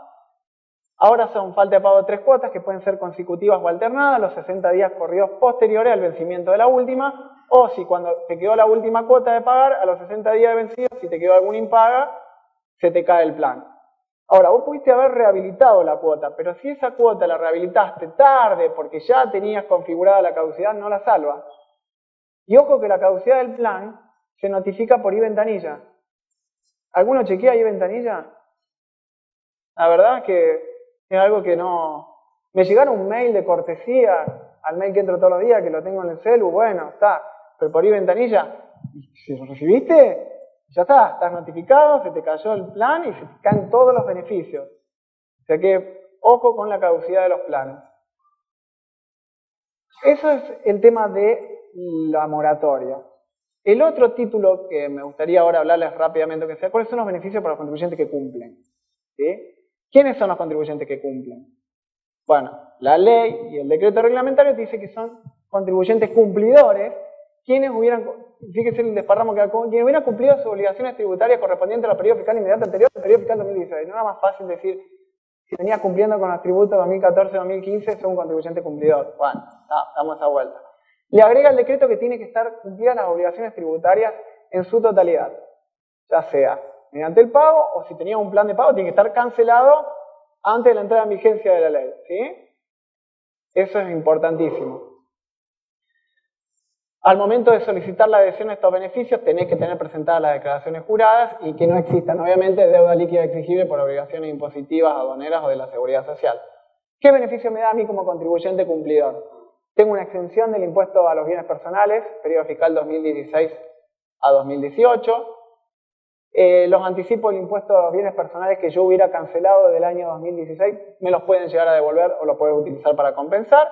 Ahora son falta de pago de 3 cuotas que pueden ser consecutivas o alternadas, los 60 días corridos posteriores al vencimiento de la última, o si cuando te quedó la última cuota de pagar, a los 60 días de vencido, si te quedó alguna impaga, se te cae el plan. Ahora, vos pudiste haber rehabilitado la cuota, pero si esa cuota la rehabilitaste tarde porque ya tenías configurada la caducidad, no la salva. Y ojo que la caducidad del plan se notifica por iVentanilla. ¿Alguno chequea iVentanilla? La verdad que es algo que no... Me llegaron un mail de cortesía al mail que entro todos los días, que lo tengo en el celu, bueno, está. Pero por iVentanilla, si lo recibiste, ya está, estás notificado, se te cayó el plan y se te caen todos los beneficios. O sea que, ojo con la caducidad de los planes. Eso es el tema de la moratoria. El otro título que me gustaría ahora hablarles rápidamente, que sea, ¿cuáles son los beneficios para los contribuyentes que cumplen? ¿Sí? ¿Quiénes son los contribuyentes que cumplen? Bueno, la ley y el decreto reglamentario te dice que son contribuyentes cumplidores quienes hubieran, fíjense el desparramo que da, quienes hubieran cumplido sus obligaciones tributarias correspondientes a los periodos fiscales inmediatos anteriores al periodo fiscal 2016. No era más fácil decir, si venías cumpliendo con los tributos 2014-2015, sos un contribuyente cumplidor. Bueno, damos esa vuelta. Le agrega el decreto que tiene que estar cumplidas las obligaciones tributarias en su totalidad, ya sea mediante el pago o si tenía un plan de pago, tiene que estar cancelado antes de la entrada en vigencia de la ley. ¿Sí? Eso es importantísimo. Al momento de solicitar la adhesión a estos beneficios, tenés que tener presentadas las declaraciones juradas y que no existan, obviamente, deuda líquida exigible por obligaciones impositivas, aduaneras o de la seguridad social. ¿Qué beneficio me da a mí como contribuyente cumplidor? Tengo una exención del impuesto a los bienes personales, periodo fiscal 2016 a 2018. Los anticipos del impuesto a los bienes personales que yo hubiera cancelado del año 2016 me los pueden llegar a devolver o los puedes utilizar para compensar.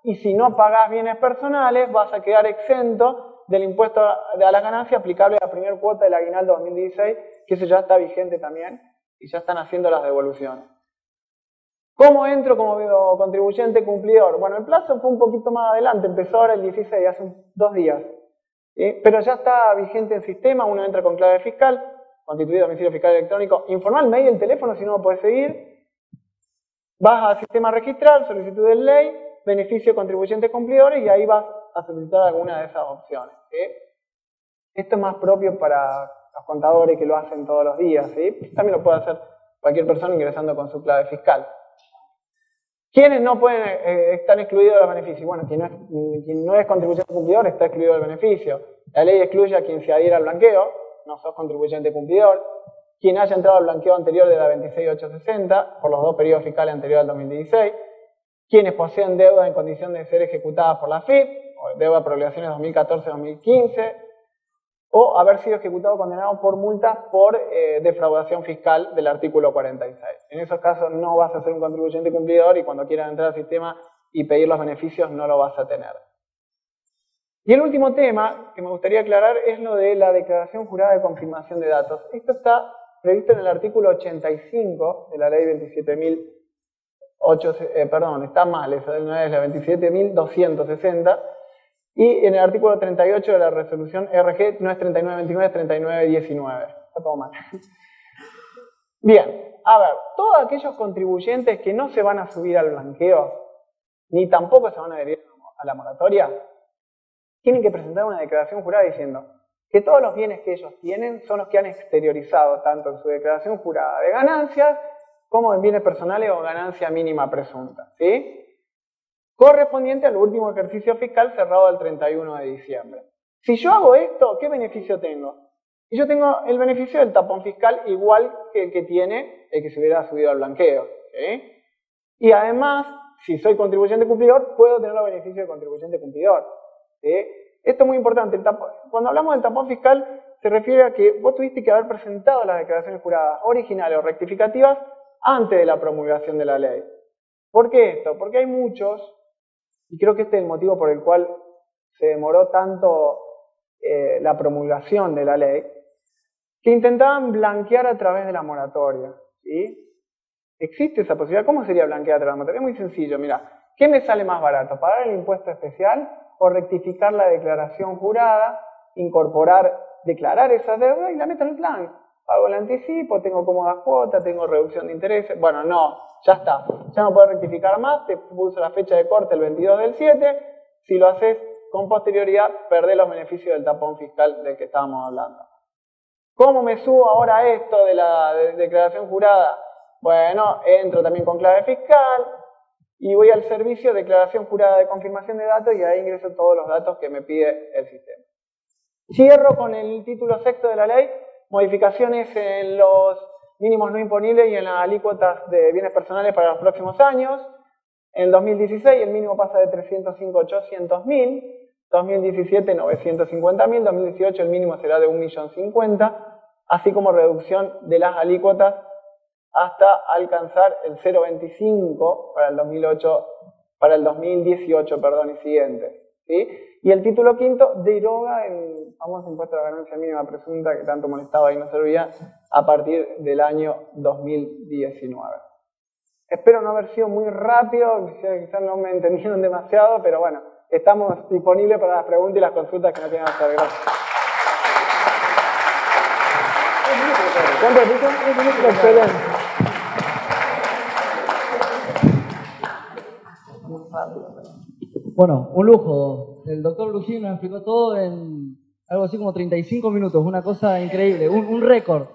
Y si no pagás bienes personales, vas a quedar exento del impuesto a las ganancias aplicable a la primera cuota del aguinaldo 2016, que eso ya está vigente también y ya están haciendo las devoluciones. ¿Cómo entro como contribuyente cumplidor? Bueno, el plazo fue un poquito más adelante, empezó ahora el 16, hace 2 días. ¿Sí? Pero ya está vigente el sistema, uno entra con clave fiscal, constituido domicilio fiscal electrónico, informal, mail, el teléfono, si no lo puedes seguir. Vas al sistema registral, solicitud de ley, beneficio contribuyentes cumplidores y ahí vas a solicitar alguna de esas opciones. ¿Sí? Esto es más propio para los contadores que lo hacen todos los días. ¿Sí? También lo puede hacer cualquier persona ingresando con su clave fiscal. ¿Quiénes no pueden estar excluidos de los beneficios? Bueno, quien no es contribuyente cumplidor está excluido del beneficio. La ley excluye a quien se adhiera al blanqueo, no sos contribuyente cumplidor. Quien haya entrado al blanqueo anterior de la 26860 por los 2 periodos fiscales anteriores al 2016. quienes poseen deuda en condición de ser ejecutada por la FIP, o deuda por obligaciones 2014-2015, o haber sido ejecutado o condenado por multas por defraudación fiscal del artículo 46. En esos casos no vas a ser un contribuyente cumplidor y cuando quieras entrar al sistema y pedir los beneficios no lo vas a tener. Y el último tema que me gustaría aclarar es lo de la declaración jurada de confirmación de datos. Esto está previsto en el artículo 85 de la ley 27.008, perdón, está mal, esa no es la 27.260, y en el artículo 38 de la resolución RG no es 3929, es 3919. Está todo mal. Bien, a ver, todos aquellos contribuyentes que no se van a subir al blanqueo, ni tampoco se van a adherir a la moratoria, tienen que presentar una declaración jurada diciendo que todos los bienes que ellos tienen son los que han exteriorizado tanto en su declaración jurada de ganancias como en bienes personales o ganancia mínima presunta, ¿sí? Correspondiente al último ejercicio fiscal cerrado el 31 de diciembre. Si yo hago esto, ¿qué beneficio tengo? Y yo tengo el beneficio del tapón fiscal igual que el que tiene el que se hubiera subido al blanqueo, ¿sí? Y además, si soy contribuyente cumplidor, puedo tener los beneficios de contribuyente cumplidor, ¿sí? Esto es muy importante. Cuando hablamos del tapón fiscal, se refiere a que vos tuviste que haber presentado las declaraciones juradas originales o rectificativas antes de la promulgación de la ley. ¿Por qué esto? Porque hay muchos, y creo que este es el motivo por el cual se demoró tanto la promulgación de la ley, que intentaban blanquear a través de la moratoria, ¿sí? ¿Existe esa posibilidad? ¿Cómo sería blanquear a través de la moratoria? Es muy sencillo, mira, ¿qué me sale más barato? ¿Pagar el impuesto especial o rectificar la declaración jurada, declarar esa deuda y la meto en el plan? Pago el anticipo, tengo cómodas cuotas, tengo reducción de intereses. Bueno, no, ya está. Ya no puedo rectificar más, te puso la fecha de corte el 22/7. Si lo haces con posterioridad, perdés los beneficios del tapón fiscal del que estábamos hablando. ¿Cómo me subo ahora a esto de la declaración jurada? Bueno, entro también con clave fiscal y voy al servicio de declaración jurada de confirmación de datos y ahí ingreso todos los datos que me pide el sistema. Cierro con el título sexto de la ley, modificaciones en los mínimos no imponibles y en las alícuotas de bienes personales para los próximos años. En 2016 el mínimo pasa de 305 a 800.000, 2017 950.000, 2018 el mínimo será de 1.050.000, así como reducción de las alícuotas hasta alcanzar el 0,25 para el 2018, y siguiente, ¿sí? Y el título quinto deroga el famoso impuesto a la ganancia mínima presunta que tanto molestaba y no servía a partir del año 2019. Espero no haber sido muy rápido, quizás no me entendieron demasiado, pero bueno, estamos disponibles para las preguntas y las consultas que no tengan que hacer. Gracias. ¿Cuánto dice? Excelente. Bueno, un lujo. El doctor Lucini nos explicó todo en algo así como 35 minutos, una cosa increíble, un récord.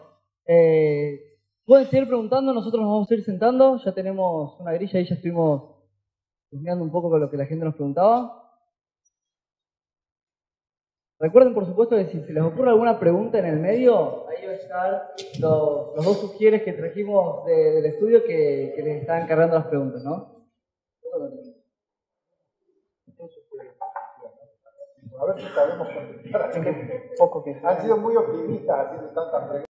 Pueden seguir preguntando, nosotros nos vamos a ir sentando, ya tenemos una grilla y ya estuvimos chusmeando un poco con lo que la gente nos preguntaba. Recuerden, por supuesto, que si se les ocurre alguna pregunta en el medio, ahí va a estar los dos sugieres que trajimos del estudio que les están cargando las preguntas, ¿no? A ver si sabemos contestar. Poco que Han sido muy optimistas haciendo tantas preguntas.